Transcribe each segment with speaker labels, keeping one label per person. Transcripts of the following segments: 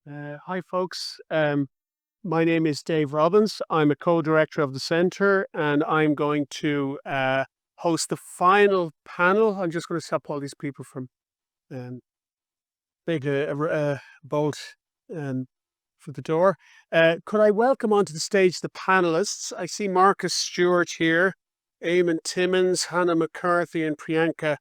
Speaker 1: Hi, folks. My name is Dave Robbins. I'm a co-director of the centre, and I'm going to host the final panel. I'm just going to stop all these people from um, making a bolt um, for the door. Could I welcome onto the stage the panelists? I see Marcus Stewart here, Eamon Timmins, Hannah McCarthy, and Priyanka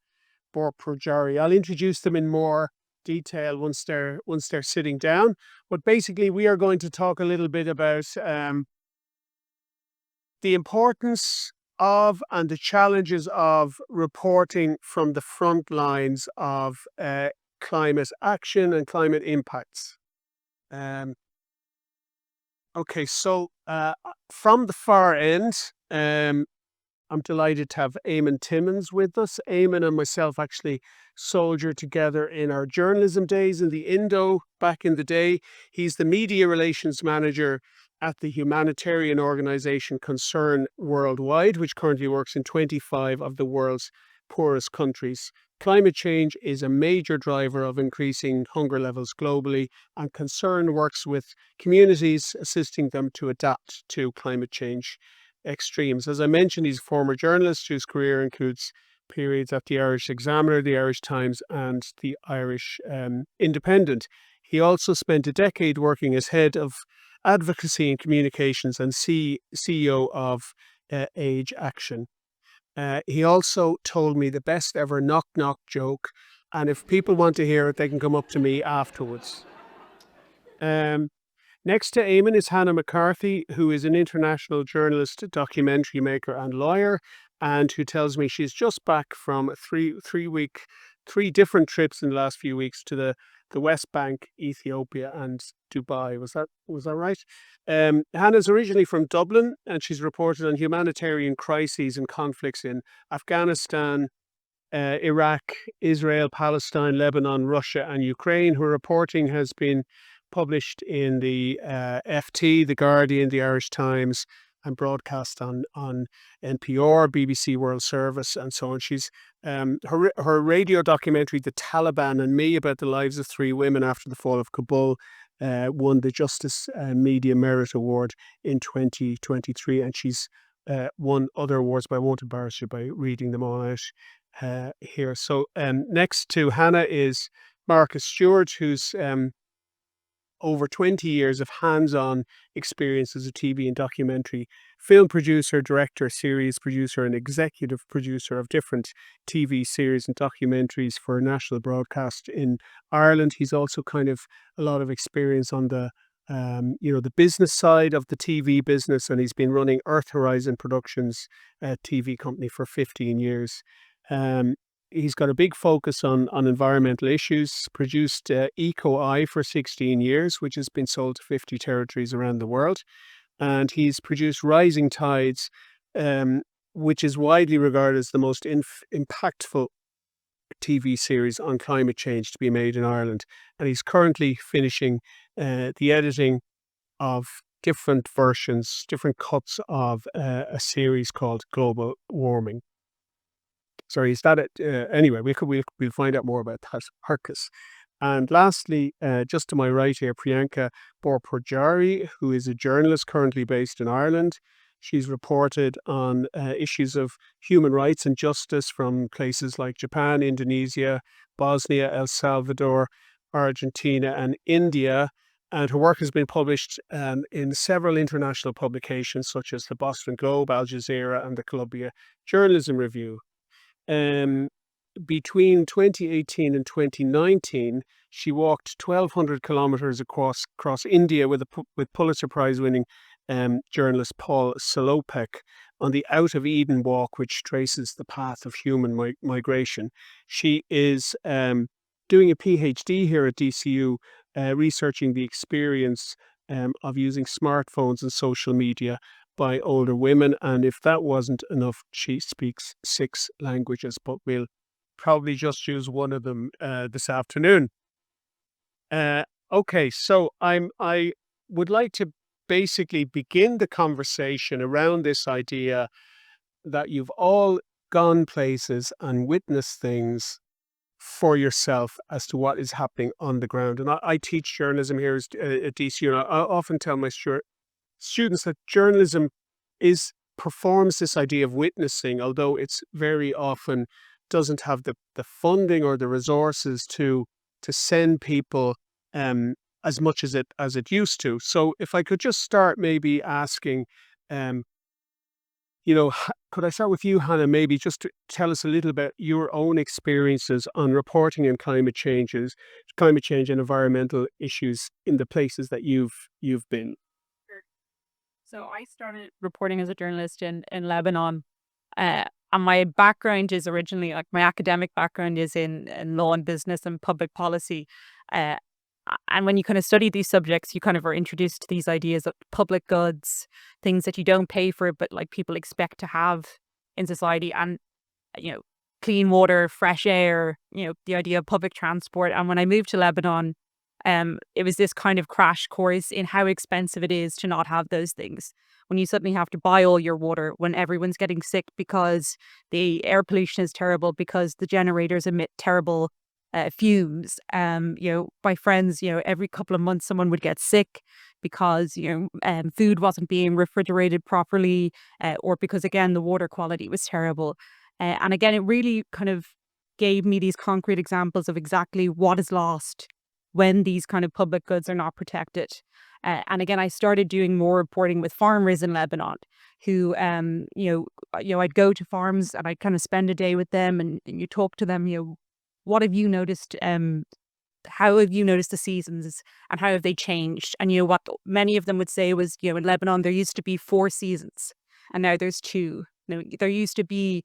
Speaker 1: Borpujari. I'll introduce them in more detail once they're sitting down. But basically, we are going to talk a little bit about the importance of and the challenges of reporting from the front lines of climate action and climate impacts. Um, okay, so from the far end, I'm delighted to have Eamon Timmins with us. Eamon and myself actually soldiered together in our journalism days in the Indo back in the day. He's the media relations manager at the humanitarian organization Concern Worldwide, which currently works in 25 of the world's poorest countries. Climate change is a major driver of increasing hunger levels globally, and Concern works with communities, assisting them to adapt to climate change extremes. As I mentioned, he's a former journalist whose career includes periods at the Irish Examiner, the Irish Times, and the Irish Independent. He also spent a decade working as head of advocacy and communications and CEO of Age Action. He also told me the best ever knock knock joke, and if people want to hear it, they can come up to me afterwards. Next to Eamon is Hannah McCarthy, who is an international journalist, documentary maker, and lawyer, and who tells me she's just back from a three different trips in the last few weeks to the West Bank, Ethiopia, and Dubai. Was that right? Hannah's originally from Dublin, and she's reported on humanitarian crises and conflicts in Afghanistan, Iraq, Israel, Palestine, Lebanon, Russia, and Ukraine. Her reporting has been published in the FT, The Guardian, The Irish Times, and broadcast on NPR, BBC World Service, and so on. She's her radio documentary, The Taliban and Me, about the lives of three women after the fall of Kabul, won the Justice Media Merit Award in 2023, and she's won other awards, but I won't embarrass you by reading them all out here. So next to Hannah is Marcus Stewart, who's over 20 years of hands-on experience as a TV and documentary film producer, director, series producer, and executive producer of different TV series and documentaries for national broadcast in Ireland. He's also kind of a lot of experience on the the business side of the TV business, and he's been running Earth Horizon Productions TV company for 15 years. Um, he's got a big focus on environmental issues, produced Eco Eye for 16 years, which has been sold to 50 territories around the world. And he's produced Rising Tides, which is widely regarded as the most impactful TV series on climate change to be made in Ireland. And he's currently finishing the editing of different versions, different cuts of a series called Global Warming. Sorry, is that it? Anyway, we'll find out more about that, Marcus. And lastly, just to my right here, Priyanka Borpujari, who is a journalist currently based in Ireland. She's reported on issues of human rights and justice from places like Japan, Indonesia, Bosnia, El Salvador, Argentina, and India. And her work has been published in several international publications, such as the Boston Globe, Al Jazeera, and the Columbia Journalism Review. Between 2018 and 2019, she walked 1,200 kilometers across India with Pulitzer Prize winning journalist Paul Salopek on the Out of Eden walk, which traces the path of human migration. She is doing a PhD here at DCU, researching the experience of using smartphones and social media by older women. And if that wasn't enough, she speaks 6 languages, but we'll probably just use one of them this afternoon. Okay, so I would like to basically begin the conversation around this idea that you've all gone places and witnessed things for yourself as to what is happening on the ground. And I teach journalism here at DCU, and I often tell my students that journalism is performs this idea of witnessing, although it's very often doesn't have the funding or the resources to send people um, as much as it used to. So if I could just start maybe asking, um, could I start with you, Hannah? Maybe just to tell us a little bit your own experiences on reporting in climate change and environmental issues in the places that you've been.
Speaker 2: So I started reporting as a journalist in Lebanon. Uh, and my background is originally, like, my academic background is in law and business and public policy. Uh, and when you kind of study these subjects, you kind of are introduced to these ideas of public goods, things that you don't pay for, but like people expect to have in society. And you know, clean water, fresh air, the idea of public transport. And when I moved to Lebanon, it was this kind of crash course in how expensive it is to not have those things. When you suddenly have to buy all your water, when everyone's getting sick because the air pollution is terrible, because the generators emit terrible fumes. My friends, every couple of months someone would get sick because food wasn't being refrigerated properly, or because again the water quality was terrible. And again, it really kind of gave me these concrete examples of exactly what is lost when these kind of public goods are not protected. And again, I started doing more reporting with farmers in Lebanon who, I'd go to farms and I'd kind of spend a day with them, and you talk to them, what have you noticed? How have you noticed the seasons and how have they changed? And what many of them would say was, in Lebanon, there used to be 4 seasons and now there's 2. There used to be,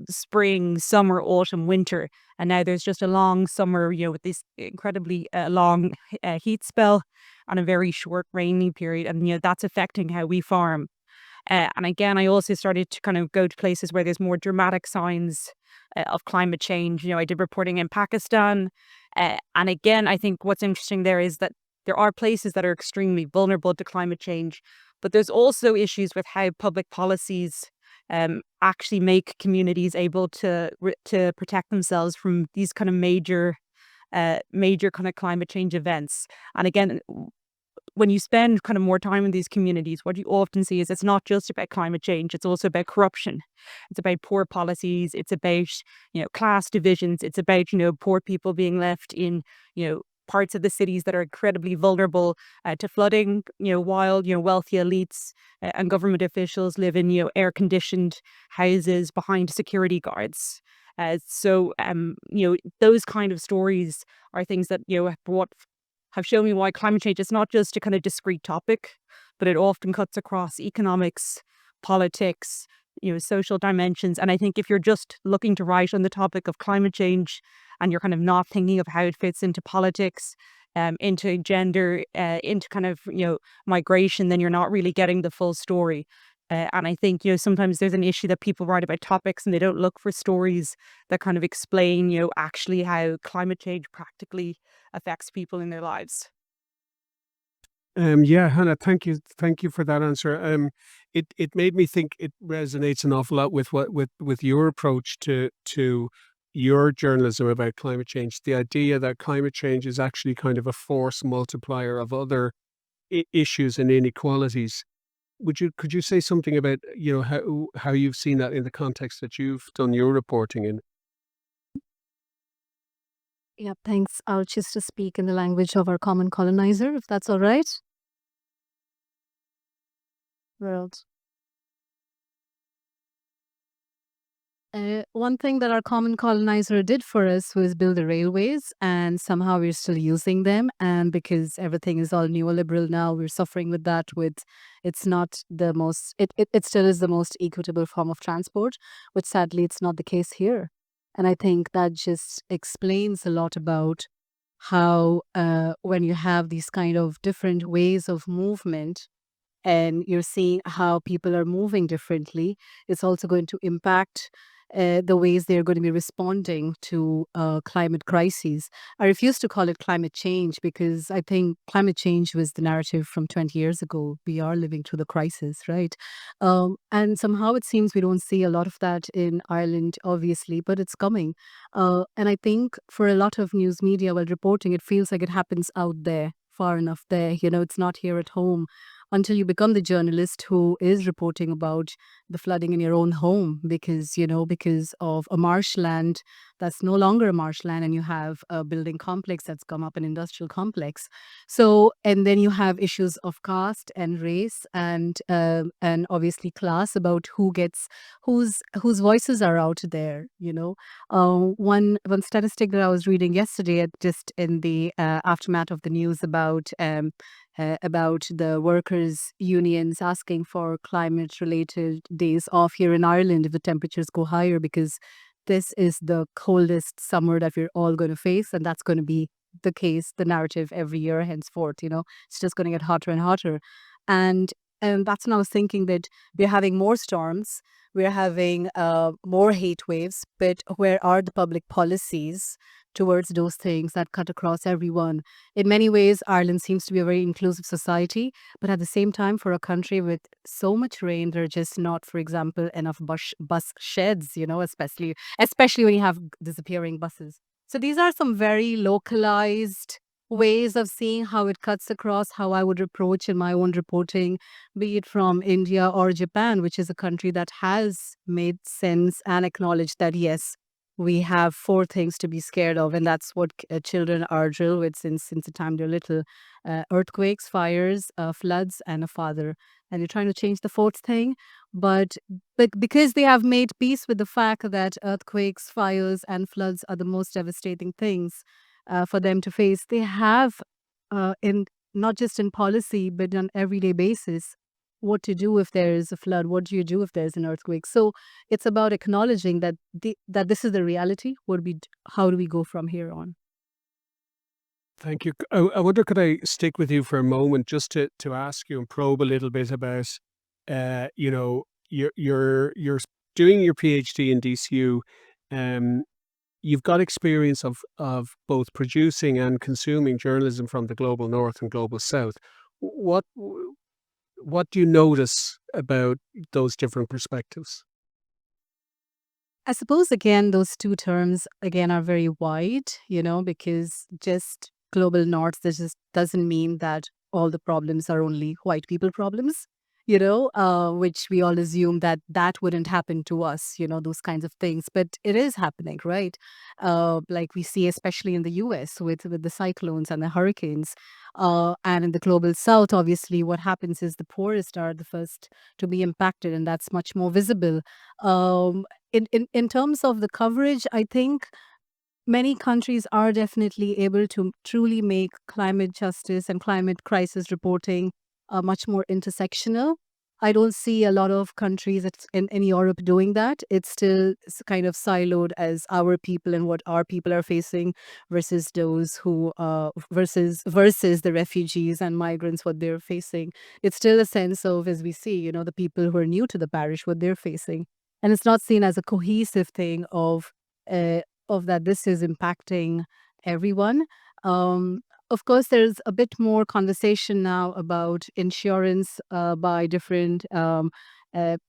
Speaker 2: spring, summer, autumn, winter, and now there's just a long summer, with this incredibly long heat spell and a very short rainy period. And, that's affecting how we farm. And again, I also started to kind of go to places where there's more dramatic signs of climate change. I did reporting in Pakistan. And again, I think what's interesting there is that there are places that are extremely vulnerable to climate change, but there's also issues with how public policies actually make communities able to protect themselves from these kind of major kind of climate change events. And again, when you spend kind of more time in these communities, what you often see is it's not just about climate change, it's also about corruption. It's about poor policies, it's about, class divisions, it's about, poor people being left in, parts of the cities that are incredibly vulnerable to flooding, while, wealthy elites and government officials live in, air-conditioned houses behind security guards. Those kind of stories are things that, have shown me why climate change is not just a kind of discrete topic, but it often cuts across economics, politics, social dimensions. And I think if you're just looking to write on the topic of climate change and you're kind of not thinking of how it fits into politics, into gender, into kind of, migration, then you're not really getting the full story. And I think, sometimes there's an issue that people write about topics and they don't look for stories that kind of explain, actually how climate change practically affects people in their lives.
Speaker 1: Yeah, Hannah, thank you for that answer. It made me think. It resonates an awful lot with with your approach to your journalism about climate change. The idea that climate change is actually kind of a force multiplier of other issues and inequalities. Could you say something about how you've seen that in the context that you've done your reporting in?
Speaker 3: Yeah, thanks. I'll choose to speak in the language of our common colonizer, if that's all right. World. One thing that our common colonizer did for us was build the railways, and somehow we're still using them. And because everything is all neoliberal now, we're suffering with that. With it's not the most, it still is the most equitable form of transport, which sadly it's not the case here. And I think that just explains a lot about how when you have these kind of different ways of movement and you're seeing how people are moving differently, it's also going to impact the ways they're going to be responding to climate crises. I refuse to call it climate change because I think climate change was the narrative from 20 years ago. We are living through the crisis, right? And somehow it seems we don't see a lot of that in Ireland, obviously, but it's coming. And I think for a lot of news media, while reporting, it feels like it happens out there, far enough there. It's not here at home until you become the journalist who is reporting about the flooding in your own home because of a marshland that's no longer a marshland, and you have a building complex that's come up, an industrial complex. So, and then you have issues of caste and race and obviously class about whose voices are out there. One statistic that I was reading yesterday, just in the aftermath of the news about the workers' unions asking for climate related days off here in Ireland if the temperatures go higher, because this is the coldest summer that we're all going to face. And that's going to be the case, the narrative every year henceforth. It's just going to get hotter and hotter. And that's when I was thinking that we're having more storms, we're having more heat waves, but where are the public policies towards those things that cut across everyone? In many ways, Ireland seems to be a very inclusive society, but at the same time, for a country with so much rain, there are just not, for example, enough bus sheds, especially when you have disappearing buses. So these are some very localized ways of seeing how it cuts across how I would approach in my own reporting, be it from India or Japan, which is a country that has made sense and acknowledged that, yes, we have four things to be scared of, and that's what children are drilled with since the time they're little: earthquakes, fires, floods, and a father. And you're trying to change the fourth thing, but because they have made peace with the fact that earthquakes, fires, and floods are the most devastating things for them to face, they have in not just in policy but on everyday basis what to do if there is a flood, what do you do if there's an earthquake. So it's about acknowledging that this is the reality. How do we go from here on?
Speaker 1: Thank you. I wonder, could I stick with you for a moment just to ask you and probe a little bit about, you're doing your PhD in DCU. You've got experience of both producing and consuming journalism from the global north and global south. What what do you notice about those different perspectives?
Speaker 3: I suppose, again, those two terms again are very wide, because just global north, this just doesn't mean that all the problems are only white people problems, which we all assume that wouldn't happen to us, those kinds of things. But it is happening, right? Like we see, especially in the US with the cyclones and the hurricanes. And in the global south, obviously, what happens is the poorest are the first to be impacted, and that's much more visible. Um, in terms of the coverage, I think many countries are definitely able to truly make climate justice and climate crisis reporting much more intersectional. I don't see a lot of countries in Europe doing that. It's still kind of siloed as our people and what our people are facing versus those who versus the refugees and migrants, what they're facing. It's still a sense of, as we see, the people who are new to the parish, what they're facing, and it's not seen as a cohesive thing uh, of that this is impacting everyone. Um, of course, there's a bit more conversation now about insurance by different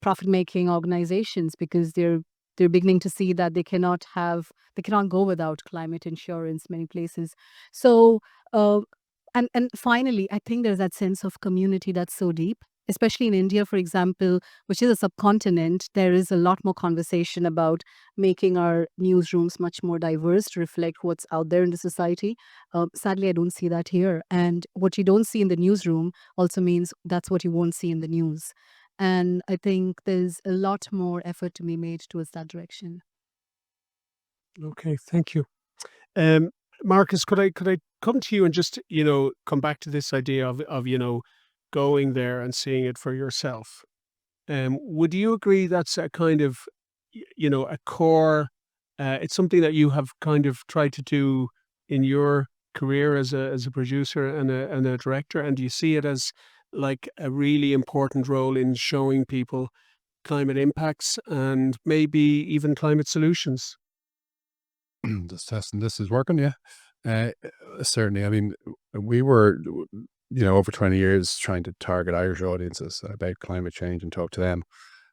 Speaker 3: profit-making organizations, because they're beginning to see that they cannot go without climate insurance many places. So uh, and finally, I think there's that sense of community that's so deep, especially in India, for example, which is a subcontinent. There is a lot more conversation about making our newsrooms much more diverse to reflect what's out there in the society. Sadly, I don't see that here. And what you don't see in the newsroom also means that's what you won't see in the news. And I think there's a lot more effort to be made towards that direction.
Speaker 1: Okay, thank you. Um, Marcus, could I come to you and just come back to this idea of going there and seeing it for yourself? Would you agree that's a kind of a core? It's something that you have kind of tried to do in your career as a producer and a director, and do you see it as like a really important role in showing people climate impacts and maybe even climate solutions?
Speaker 4: This test and this is working, yeah. Certainly. I mean, we were, over 20 years trying to target Irish audiences about climate change and talk to them.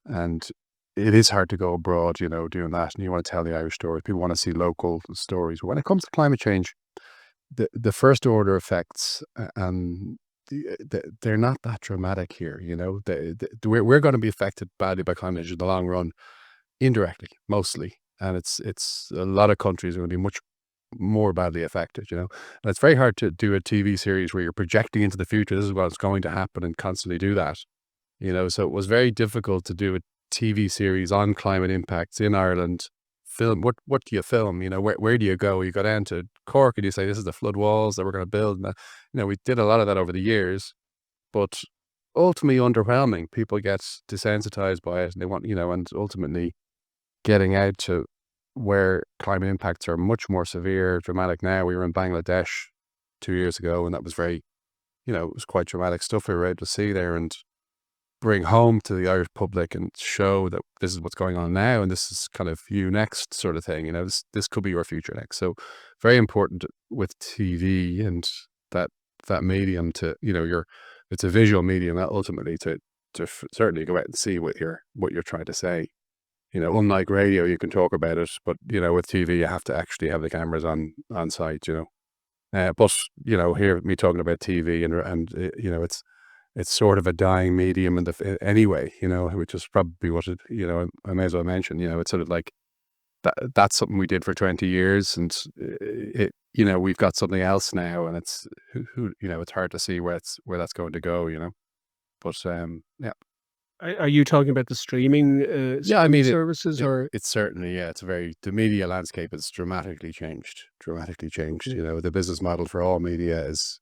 Speaker 4: And it is hard to go abroad, doing that. And you want to tell the Irish story. People want to see local stories. But when it comes to climate change, the first order effects, they're not that dramatic here. We're going to be affected badly by climate change in the long run, indirectly, mostly. And it's a lot of countries are going to be much more badly affected, And it's very hard to do a TV series where you're projecting into the future. This is what's going to happen and constantly do that, So it was very difficult to do a TV series on climate impacts in Ireland. Film, what do you film? Where do you go? You go down to Cork and you say, this is the flood walls that we're going to build. And we did a lot of that over the years, but ultimately underwhelming. People get desensitized by it and they want, and ultimately getting out to where climate impacts are much more severe, dramatic now. We were in Bangladesh 2 years ago, and that was very, it was quite dramatic stuff we were able to see there and bring home to the Irish public and show that this is what's going on now, and this is kind of you next sort of thing. This could be your future next. So very important with TV and that medium to, it's a visual medium ultimately to certainly go out and see what you're trying to say. Unlike radio, you can talk about it, but, with TV, you have to actually have the cameras on site, but, here, me talking about TV and it's sort of a dying medium anyway, which is probably what it, I may as well mention, it's sort of like that's something we did for 20 years and we've got something else now and it's, it's hard to see where that's going to go, but, yeah.
Speaker 1: Are you talking about the streaming
Speaker 4: Yeah, I mean,
Speaker 1: services or?
Speaker 4: it's certainly, yeah, the media landscape has dramatically changed.
Speaker 1: Okay.
Speaker 4: The business model for all media is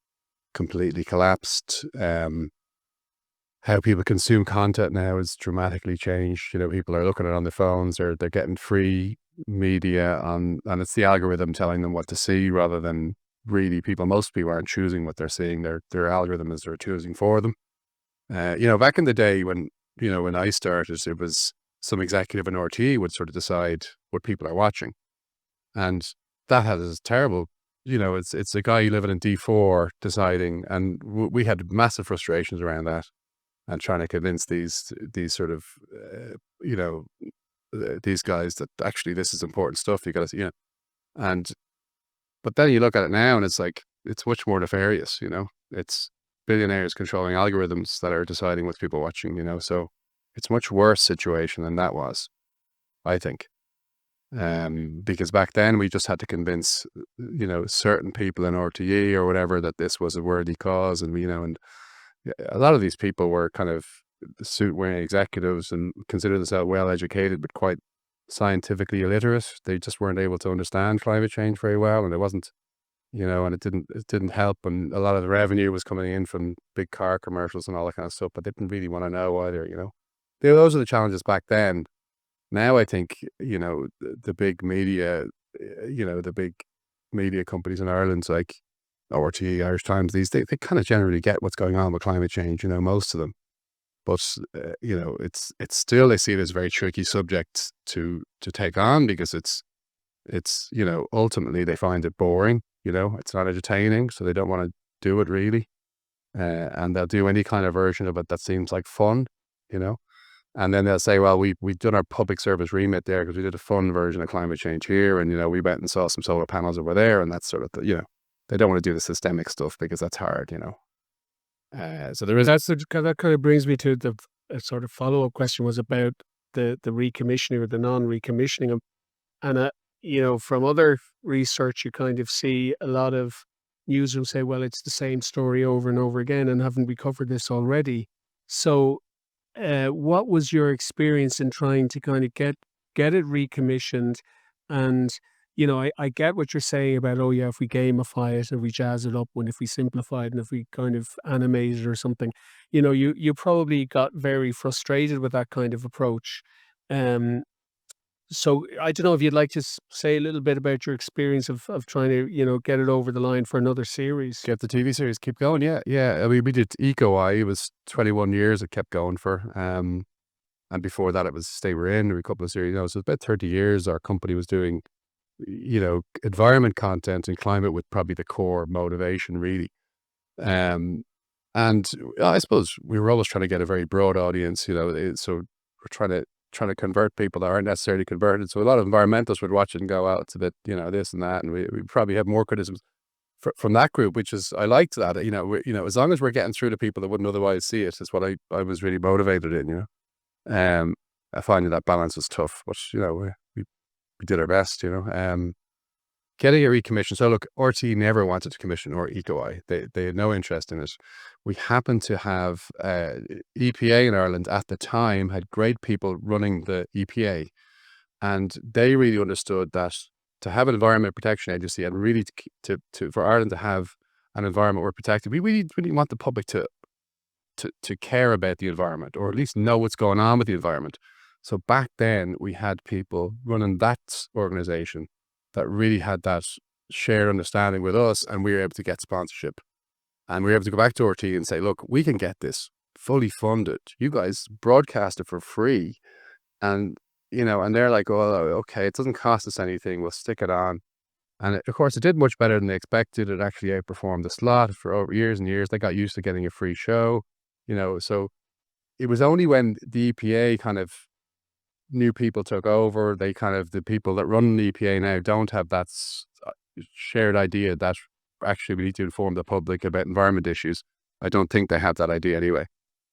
Speaker 4: completely collapsed. How people consume content now is dramatically changed. People are looking at it on their phones or they're getting free media and it's the algorithm telling them what to see rather than really most people aren't choosing what they're seeing. Their algorithm is they're choosing for them. Back in the day when I started, it was some executive in RTE would sort of decide what people are watching. And that has terrible, it's a guy living in D4 deciding, and we had massive frustrations around that and trying to convince these sort of, these guys that actually this is important stuff. You got to, but then you look at it now and it's like, it's much more nefarious, it's billionaires controlling algorithms that are deciding what people are watching, so it's a much worse situation than that was, I think. Because back then we just had to convince, certain people in RTE or whatever that this was a worthy cause. And, and a lot of these people were kind of suit-wearing executives and considered themselves well-educated, but quite scientifically illiterate. They just weren't able to understand climate change very well. And it wasn't, and it didn't help. And a lot of the revenue was coming in from big car commercials and all that kind of stuff, but they didn't really want to know either, Those are the challenges back then. Now I think, the big media, the big media companies in Ireland, like RTE, Irish Times, they kind of generally get what's going on with climate change, most of them. But, it's still, they see it as a very tricky subject to take on because it's, ultimately they find it boring, it's not entertaining, so they don't want to do it really. And they'll do any kind of version of it that seems like fun, And then they'll say, well, we've done our public service remit there because we did a fun version of climate change here. And, we went and saw some solar panels over there. And that's sort of, they don't want to do the systemic stuff because that's hard, So there is.
Speaker 1: That kind of brings me to the sort of follow-up question was about the recommissioning or the non-recommissioning. And, from other research, you kind of see a lot of newsrooms say, well, it's the same story over and over again. And haven't we covered this already? So, what was your experience in trying to kind of get it recommissioned? And, I get what you're saying about, oh yeah, if we gamify it, if we jazz it up, and if we simplify it, and if we kind of animate it or something, you probably got very frustrated with that kind of approach. So I don't know if you'd like to say a little bit about your experience of trying to, get it over the line for another series.
Speaker 4: Get the TV series, keep going. Yeah. I mean, we did Eco Eye. It was 21 years it kept going for. And before that, it was Stay We're In, a couple of series. So it's about 30 years our company was doing, environment content and climate with probably the core motivation, really. Um, and I suppose we were always trying to get a very broad audience, so we're trying to convert people that aren't necessarily converted. So a lot of environmentalists would watch it and go, "Well, it's a bit, this and that," and we probably have more criticisms from that group, which is I liked that. As long as we're getting through to people that wouldn't otherwise see it, is what I was really motivated in. I find that balance was tough, but we did our best. Getting it recommissioned. So look, RT never wanted to commission or EcoEye. They had no interest in it. We happened to have EPA in Ireland at the time had great people running the EPA, and they really understood that to have an environment protection agency and really for Ireland to have an environment we're protected, we really want the public to care about the environment, or at least know what's going on with the environment. So back then we had people running that organization that really had that shared understanding with us, and we were able to get sponsorship. And we were able to go back to RT and say, look, we can get this fully funded. You guys broadcast it for free. And, and they're like, oh, okay, it doesn't cost us anything. We'll stick it on. And of course, it did much better than they expected. It actually outperformed the slot for over years and years. They got used to getting a free show, So it was only when the EPA kind of new people took over, the people that run the EPA now don't have that shared idea that actually we need to inform the public about environment issues. I don't think they have that idea anyway.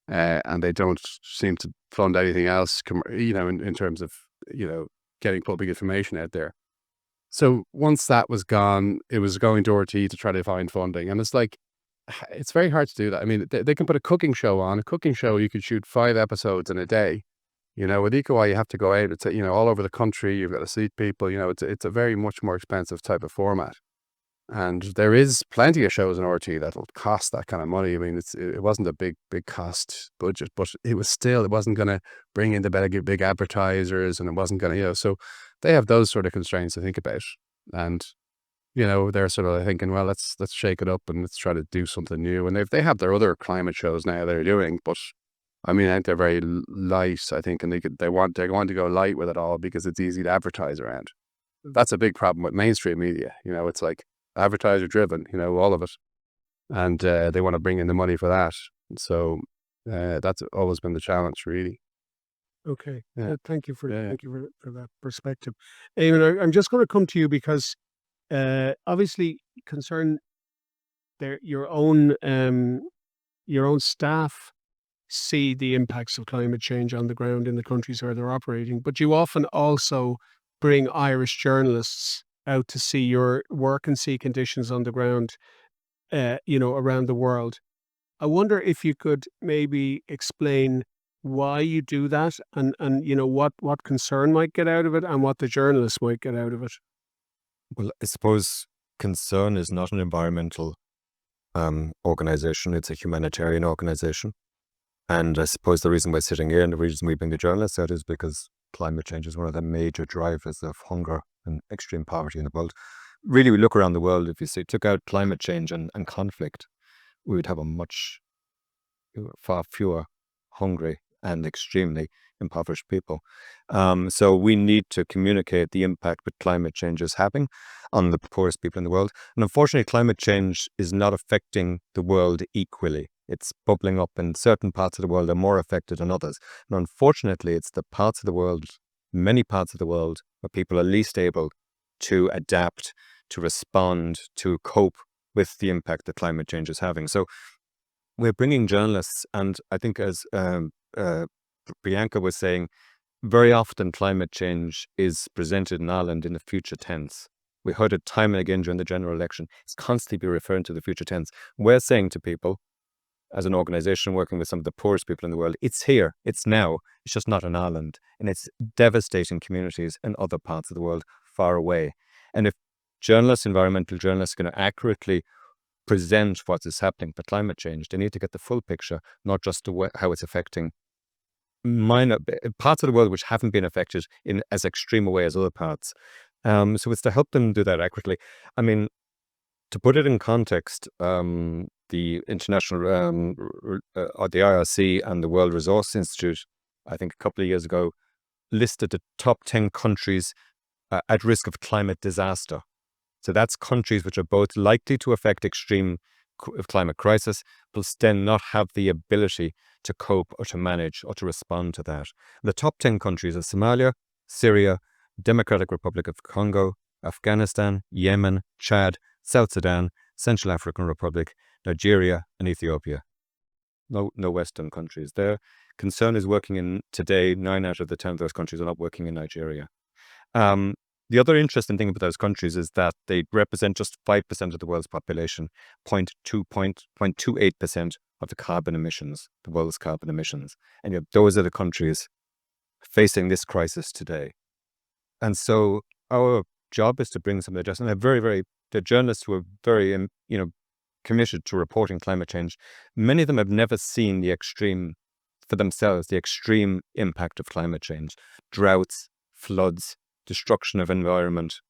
Speaker 4: And they don't seem to fund anything else, in terms of, getting public information out there. So once that was gone, it was going to RT to try to find funding. And it's like, it's very hard to do that. I mean, they can put a cooking show on. A cooking show, you could shoot 5 episodes in a day. With EcoEye, you have to go out. It's all over the country. You've got to seat people. It's a very much more expensive type of format. And there is plenty of shows in RT that'll cost that kind of money. I mean, it wasn't a big cost budget, but it wasn't going to bring in the big advertisers, and it wasn't going to, so they have those sort of constraints to think about. And, they're sort of thinking, well, let's shake it up and let's try to do something new. And they have their other climate shows now they're doing, but I mean, I think they're very light, I think, and they want to go light with it all because it's easy to advertise around. That's a big problem with mainstream media. It's like advertiser driven, all of it. And they want to bring in the money for that. So that's always been the challenge, really.
Speaker 1: Okay.
Speaker 4: Yeah.
Speaker 1: Thank you for
Speaker 4: Yeah.
Speaker 1: thank you for that perspective. Eamon, I'm just going to come to you because obviously concern your own staff see the impacts of climate change on the ground in the countries where they're operating, but you often also bring Irish journalists out to see your work and see conditions on the ground, around the world. I wonder if you could maybe explain why you do that, and what concern might get out of it and what the journalists might get out of it.
Speaker 5: Well, I suppose concern is not an environmental organization, it's a humanitarian organization. And I suppose the reason we're sitting here and the reason we bring the journalists out is because climate change is one of the major drivers of hunger and extreme poverty in the world. Really, we look around the world, if you took out climate change and conflict, we would have far fewer hungry and extremely impoverished people. So we need to communicate the impact that climate change is having on the poorest people in the world. And unfortunately, climate change is not affecting the world equally. It's bubbling up in certain parts of the world are more affected than others. And unfortunately, it's the parts of the world, many parts of the world, where people are least able to adapt, to respond, to cope with the impact that climate change is having. So we're bringing journalists, and I think as Priyanka was saying, very often climate change is presented in Ireland in the future tense. We heard it time and again during the general election. It's constantly referring to the future tense. We're saying to people, as an organization working with some of the poorest people in the world, it's here, it's now, it's just not in Ireland. And it's devastating communities in other parts of the world far away. And if environmental journalists, are going to accurately present what is happening for climate change, they need to get the full picture, not just how it's affecting minor parts of the world which haven't been affected in as extreme a way as other parts. So it's to help them do that accurately. I mean, to put it in context, the international, or the IRC and the World Resource Institute I think a couple of years ago, listed the top 10 countries at risk of climate disaster. So that's countries which are both likely to affect extreme climate crisis, plus then not have the ability to cope or to manage or to respond to that. The top 10 countries are Somalia, Syria, Democratic Republic of Congo, Afghanistan, Yemen, Chad, South Sudan, Central African Republic, Nigeria, and Ethiopia. No Western countries there. Concern is working in today, 9 out of the 10 of those countries are not working in Nigeria. The other interesting thing about those countries is that they represent just 5% of the world's population, 0.28% of the carbon emissions, the world's carbon emissions. And those are the countries facing this crisis today. And so our job is to bring some adjustment. And the journalists who are very, committed to reporting climate change, many of them have never seen the extreme impact of climate change, droughts, floods, destruction of environment,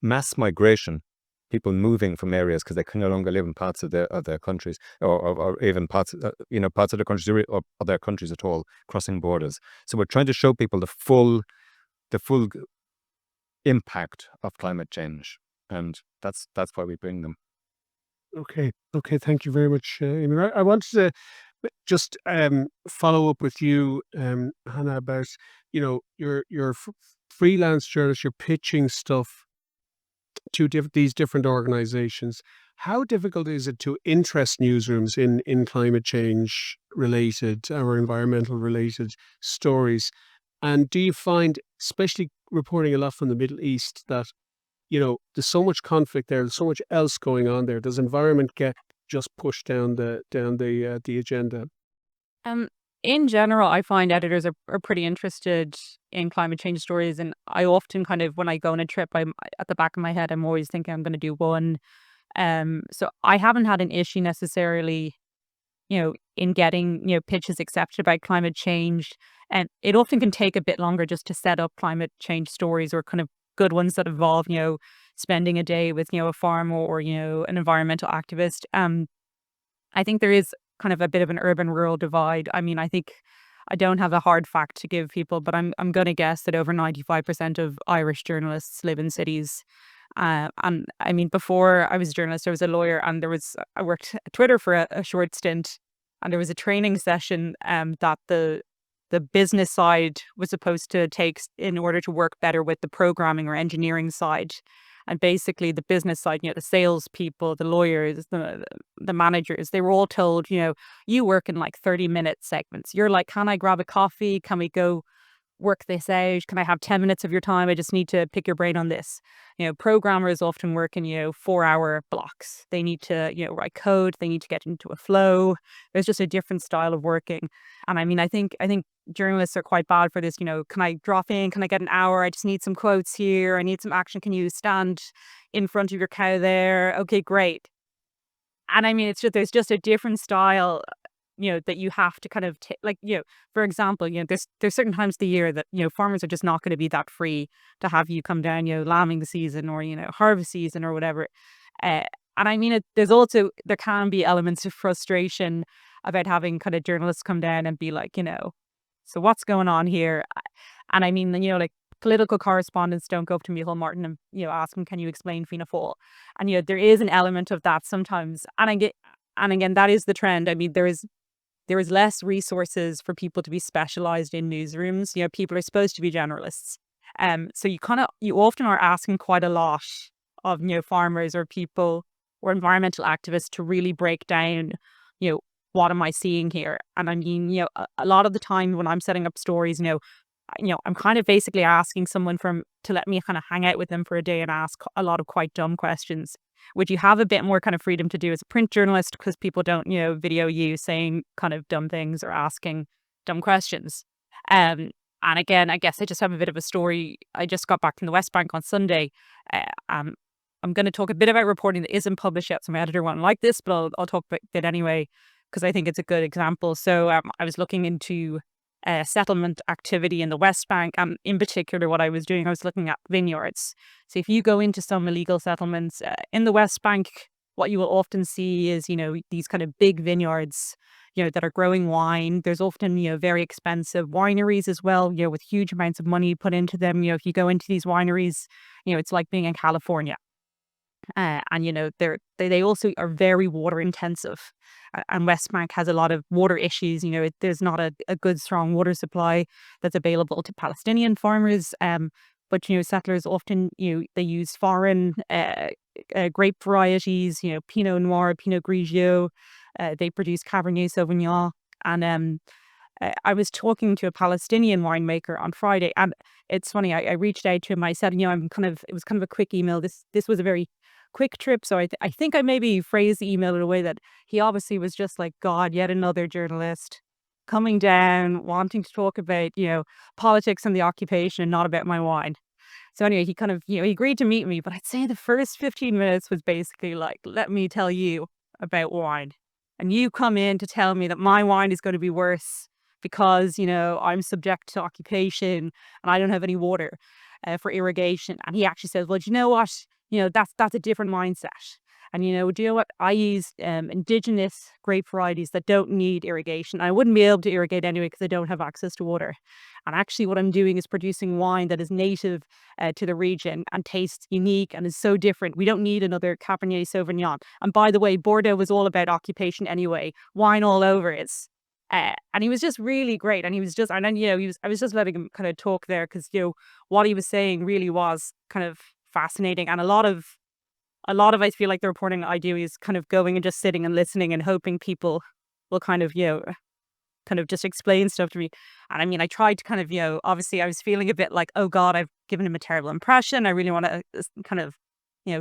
Speaker 5: mass migration, people moving from areas because they can no longer live in parts of their countries, or even parts of their countries or other countries at all, crossing borders. So we're trying to show people the full impact of climate change, and that's why we bring them.
Speaker 1: Okay. Thank you very much, Eamon. I wanted to just follow up with you, Hannah, about your freelance journalist. You're pitching stuff to these different organizations. How difficult is it to interest newsrooms in climate change related or environmental related stories? And do you find, especially reporting a lot from the Middle East, that there's so much conflict there, there's so much else going on there? Does environment get just pushed down the agenda?
Speaker 2: In general, I find editors are pretty interested in climate change stories, and I often when I go on a trip, I'm at the back of my head, I'm always thinking I'm going to do one. So I haven't had an issue necessarily, in getting pitches accepted about climate change, and it often can take a bit longer just to set up climate change stories, or kind of good ones that involve spending a day with a farmer or an environmental activist. I think there is kind of a bit of an urban-rural divide. I mean, I think I don't have a hard fact to give people, but I'm going to guess that over 95% of Irish journalists live in cities. And I mean, before I was a journalist, I was a lawyer, and I worked at Twitter for a short stint, and there was a training session that the business side was supposed to take in order to work better with the programming or engineering side. And basically the business side, the salespeople, the lawyers, the managers, they were all told, you work in like 30-minute segments. You're like, can I grab a coffee? Can we go work this out? Can I have 10 minutes of your time? I just need to pick your brain on this. Programmers often work in, 4-hour blocks. They need to, write code. They need to get into a flow. There's just a different style of working. And I mean, I think journalists are quite bad for this. Can I drop in? Can I get an hour? I just need some quotes here. I need some action. Can you stand in front of your cow there? Okay, great. And I mean, there's just a different style that you have to kind of for example, there's certain times of the year that, farmers are just not going to be that free to have you come down, lambing the season or, harvest season or whatever. And I mean, there can be elements of frustration about having kind of journalists come down and be like, so what's going on here? And I mean, like political correspondents don't go up to Micheál Martin and, ask him, can you explain Fianna Fáil? And, there is an element of that sometimes. And again, that is the trend. I mean, there is less resources for people to be specialized in newsrooms. People are supposed to be generalists. So you often are asking quite a lot of, farmers or people or environmental activists to really break down, what am I seeing here? And I mean, a lot of the time when I'm setting up stories, I'm kind of basically asking someone to let me kind of hang out with them for a day and ask a lot of quite dumb questions, which you have a bit more kind of freedom to do as a print journalist, because people don't, video you saying kind of dumb things or asking dumb questions. And again, I guess I just have a bit of a story. I just got back from the West Bank on Sunday. I'm going to talk a bit about reporting that isn't published yet, so my editor won't like this, but I'll talk about it anyway, because I think it's a good example. So I was looking into settlement activity in the West Bank, and in particular what I was doing, I was looking at vineyards. So if you go into some illegal settlements in the West Bank, what you will often see is, these kind of big vineyards, that are growing wine. There's often, very expensive wineries as well, with huge amounts of money put into them. If you go into these wineries, it's like being in California. And they also are very water intensive, and West Bank has a lot of water issues. There's not a good strong water supply that's available to Palestinian farmers. But settlers often they use foreign grape varieties. Pinot Noir, Pinot Grigio. They produce Cabernet Sauvignon, and I was talking to a Palestinian winemaker on Friday, and it's funny. I reached out to him. I said, it was kind of a quick email. This was a very quick trip, so I think I maybe phrased the email in a way that he obviously was just like, God, yet another journalist coming down, wanting to talk about politics and the occupation, and not about my wine. So anyway, he kind of he agreed to meet me, but I'd say the first 15 minutes was basically like, let me tell you about wine, and you come in to tell me that my wine is going to be worse because I'm subject to occupation and I don't have any water for irrigation. And he actually says, well, do you know what? That's a different mindset. And do you know what? I use Indigenous grape varieties that don't need irrigation. I wouldn't be able to irrigate anyway because I don't have access to water. And actually what I'm doing is producing wine that is native to the region and tastes unique and is so different. We don't need another Cabernet Sauvignon. And by the way, Bordeaux was all about occupation anyway. Wine all over it. And he was just really great. And he was just, and then, I was just letting him kind of talk there because, what he was saying really was kind of fascinating. And a lot of, I feel like the reporting I do is kind of going and just sitting and listening and hoping people will kind of, kind of just explain stuff to me. And I mean, I tried to kind of, obviously I was feeling a bit like, oh God, I've given him a terrible impression. I really want to kind of,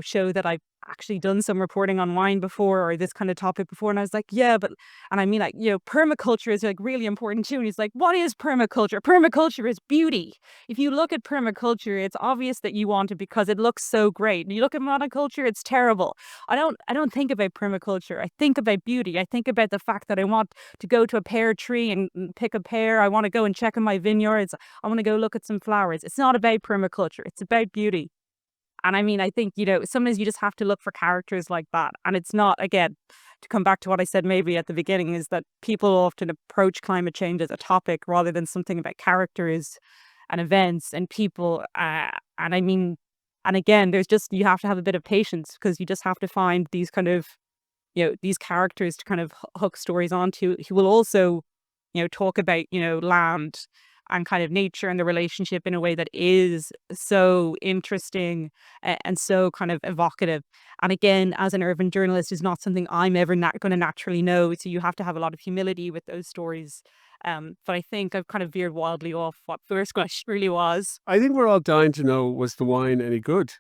Speaker 2: show that I've actually done some reporting on wine before or this kind of topic before. And I was like, yeah, but, and I mean, like, permaculture is like really important too. And he's like, what is permaculture? Permaculture is beauty. If you look at permaculture, it's obvious that you want it because it looks so great. And you look at monoculture, it's terrible. I don't think about permaculture. I think about beauty. I think about the fact that I want to go to a pear tree and pick a pear. I want to go and check in my vineyards. I want to go look at some flowers. It's not about permaculture. It's about beauty. And I mean, I think, sometimes you just have to look for characters like that. And it's not, again, to come back to what I said maybe at the beginning, is that people often approach climate change as a topic rather than something about characters and events and people. And I mean, and again, you have to have a bit of patience because you just have to find these kind of, these characters to kind of hook stories onto. He will also, talk about, land and kind of nature and the relationship in a way that is so interesting and so kind of evocative. And again, as an urban journalist, is not something I'm ever going to naturally know. So you have to have a lot of humility with those stories. But I think I've kind of veered wildly off what the first question really was.
Speaker 1: I think we're all dying to know, was the wine any good?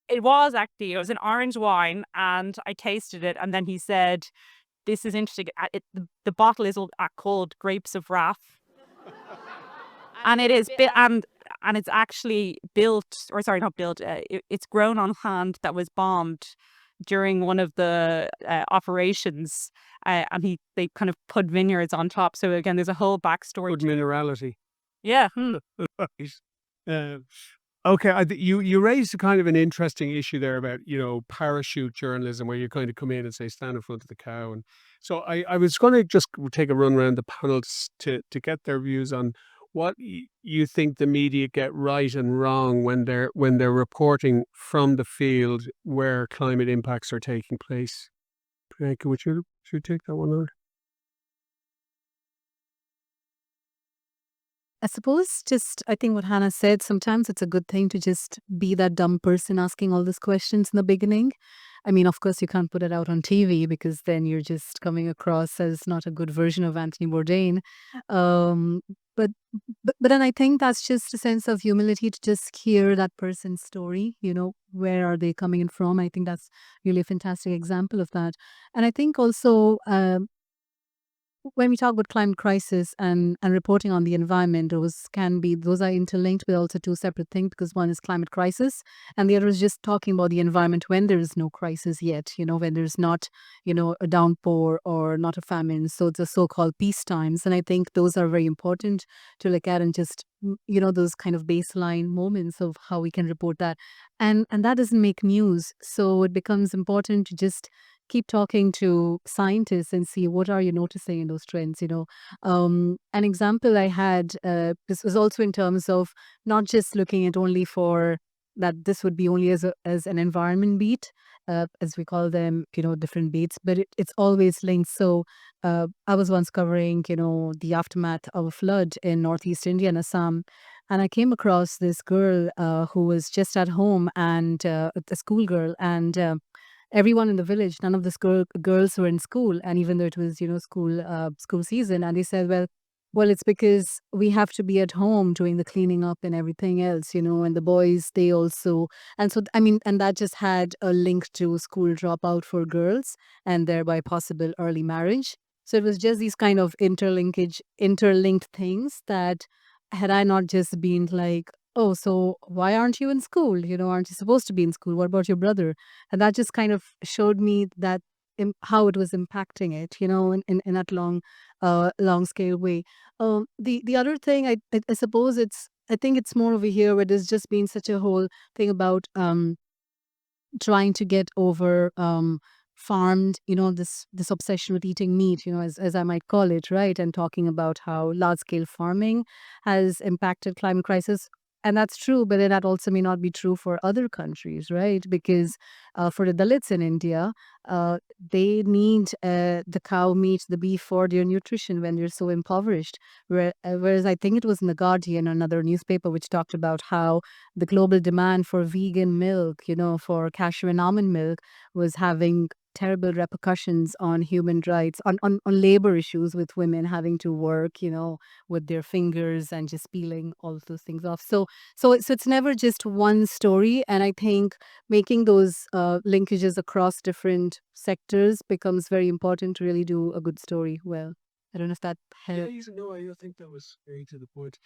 Speaker 2: It was actually, it was an orange wine and I tasted it. And then he said, this is interesting. The bottle is called Grapes of Wrath. And it is and it's actually built, or sorry, not built. It's grown on land that was bombed during one of the operations, and they kind of put vineyards on top. So again, there's a whole backstory.
Speaker 1: Good minerality.
Speaker 2: Yeah.
Speaker 1: Okay, you raised a kind of an interesting issue there about parachute journalism, where you kind of come in and say stand in front of the cow, and so I was going to just take a run around the panels to get their views on what you think the media get right and wrong when they're reporting from the field where climate impacts are taking place. Priyanka, would you take that one on?
Speaker 3: I suppose I think what Hannah said, sometimes it's a good thing to just be that dumb person asking all these questions in the beginning. I mean, of course, you can't put it out on TV because then you're just coming across as not a good version of Anthony Bourdain. Um, but, but then I think that's just a sense of humility to just hear that person's story. Where are they coming in from? I think that's really a fantastic example of that. And I think also when we talk about climate crisis and reporting on the environment, those are interlinked, but also two separate things, because one is climate crisis and the other is just talking about the environment when there is no crisis yet, when there's not, a downpour or not a famine. So it's the so-called peace times. And I think those are very important to look at, and just, those kind of baseline moments of how we can report that. And that doesn't make news. So it becomes important to just keep talking to scientists and see what are you noticing in those trends. An example I had, this was also in terms of not just looking at only for that this would be only as an environment beat, as we call them, different beats, but it's always linked. So I was once covering, the aftermath of a flood in northeast India and Assam, and I came across this girl who was just at home, and a schoolgirl, and everyone in the village, none of the girls were in school, and even though it was, school season, and they said, well, it's because we have to be at home doing the cleaning up and everything else, and the boys, they also, and so I mean, and that just had a link to school dropout for girls and thereby possible early marriage. So it was just these kind of interlinked things that, had I not just been like, oh, so why aren't you in school? Aren't you supposed to be in school? What about your brother? And that just kind of showed me that how it was impacting it, in that long scale way. The other thing, I suppose I think it's more over here where there's just been such a whole thing about trying to get over farmed, this obsession with eating meat, as I might call it, right? And talking about how large scale farming has impacted climate crisis. And that's true, but then that also may not be true for other countries, right? Because for the Dalits in India, they need the cow meat, the beef, for their nutrition when they're so impoverished. Whereas I think it was in the Guardian, another newspaper, which talked about how the global demand for vegan milk, for cashew and almond milk, was having terrible repercussions on human rights, on labor issues, with women having to work, with their fingers and just peeling all of those things off. So it's never just one story. And I think making those linkages across different sectors becomes very important to really do a good story well. I don't know if that helped.
Speaker 1: No, I think that was very to the point.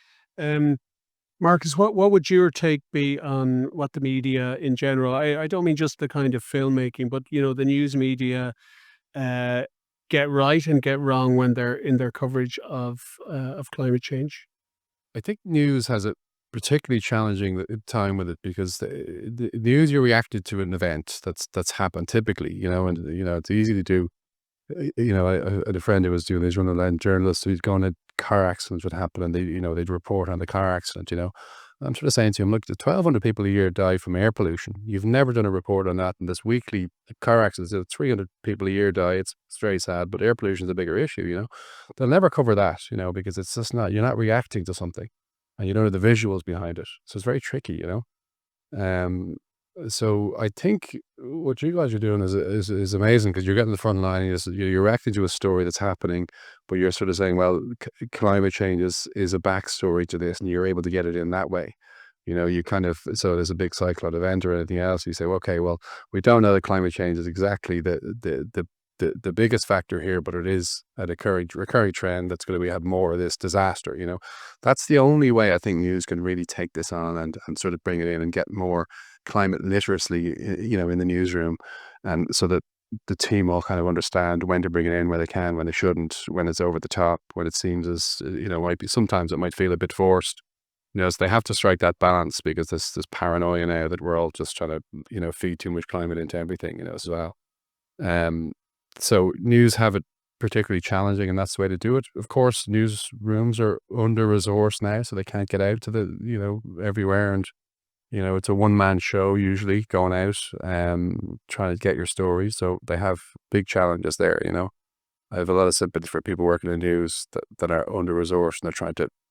Speaker 1: Marcus, what would your take be on what the media in general? I don't mean just the kind of filmmaking, but the news media get right and get wrong when they're in their coverage of climate change.
Speaker 4: I think news has a particularly challenging time with it, because the news, you reacted to an event that's happened typically, and it's easy to do. I had a friend who was doing this run-of-the-line journalist who'd gone a car accident would happen, and they'd report on the car accident. I'm sort of saying to him, look, the 1,200 people a year die from air pollution. You've never done a report on that. And this weekly car accident, 300 people a year die. It's very sad, but air pollution is a bigger issue. They'll never cover that, because it's just not, you're not reacting to something, and you don't know the visuals behind it. So it's very tricky. Um, so I think what you guys are doing is amazing, because you're getting the front line. You're reacting to a story that's happening, but you're sort of saying, well, climate change is a backstory to this, and you're able to get it in that way. You kind of, so there's a big cyclone event or anything else. You say, well, okay, well, we don't know that climate change is exactly the biggest factor here, but it is a recurring trend that's going to have more of this disaster. That's the only way I think news can really take this on and sort of bring it in and get more climate literacy, in the newsroom, and so that the team all kind of understand when to bring it in, where they can, when they shouldn't, when it's over the top, when it seems as might be, sometimes it might feel a bit forced. So they have to strike that balance, because there's this paranoia now that we're all just trying to feed too much climate into everything, as well. So news have it particularly challenging, and that's the way to do it. Of course, newsrooms are under-resourced now, so they can't get out to the everywhere, and it's a one-man show usually going out, trying to get your story. So they have big challenges there. I have a lot of sympathy for people working in news that are under-resourced, and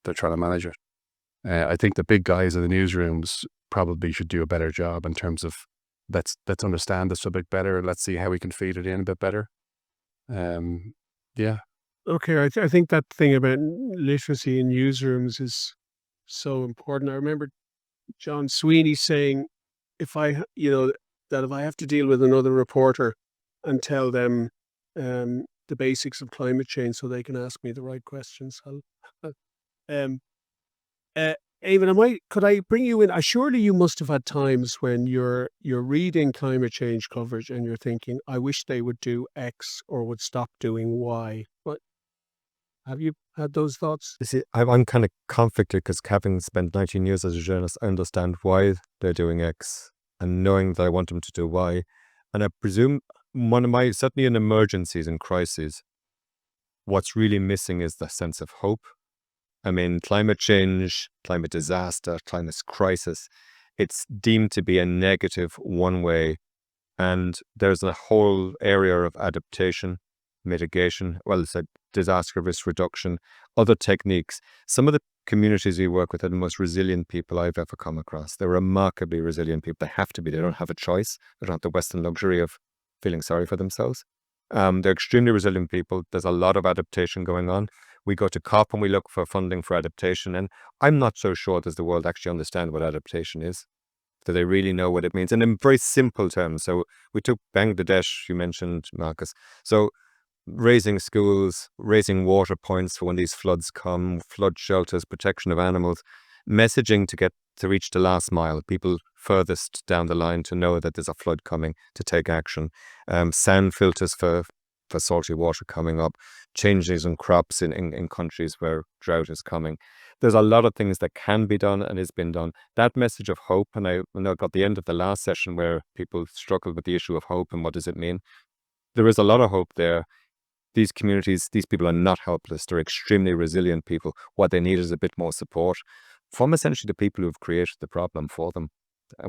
Speaker 4: they're trying to manage it. I think the big guys in the newsrooms probably should do a better job in terms of let's understand the subject better. Let's see how we can feed it in a bit better. Yeah.
Speaker 1: Okay, I think that thing about literacy in newsrooms is so important. I remember John Sweeney saying, if I, that if I have to deal with another reporter and tell them the basics of climate change so they can ask me the right questions. Um, uh, Eamon, could I bring you in? Surely you must have had times when you're reading climate change coverage and you're thinking, I wish they would do X or would stop doing Y. But have you had those thoughts?
Speaker 5: You see, I'm kind of conflicted because having spent 19 years as a journalist, I understand why they're doing X and knowing that I want them to do Y. And I presume certainly in emergencies and crises, what's really missing is the sense of hope. I mean, climate change, climate disaster, climate crisis, it's deemed to be a negative one way. And there's a whole area of adaptation, mitigation, well, it's a disaster risk reduction, other techniques. Some of the communities we work with are the most resilient people I've ever come across. They're remarkably resilient people. They have to be. They don't have a choice. They don't have the Western luxury of feeling sorry for themselves. They're extremely resilient people. There's a lot of adaptation going on. We go to COP and we look for funding for adaptation. And I'm not so sure does the world actually understand what adaptation is. Do they really know what it means? And in very simple terms. So we took Bangladesh, you mentioned, Marcus. So raising schools, raising water points for when these floods come, flood shelters, protection of animals, messaging to reach the last mile, people furthest down the line to know that there's a flood coming, to take action, sound filters for salty water coming up, changes in crops in countries where drought is coming. There's a lot of things that can be done and is being done. That message of hope, and I got the end of the last session where people struggled with the issue of hope and what does it mean. There is a lot of hope there. These communities, these people are not helpless. They're extremely resilient people. What they need is a bit more support from essentially the people who've created the problem for them,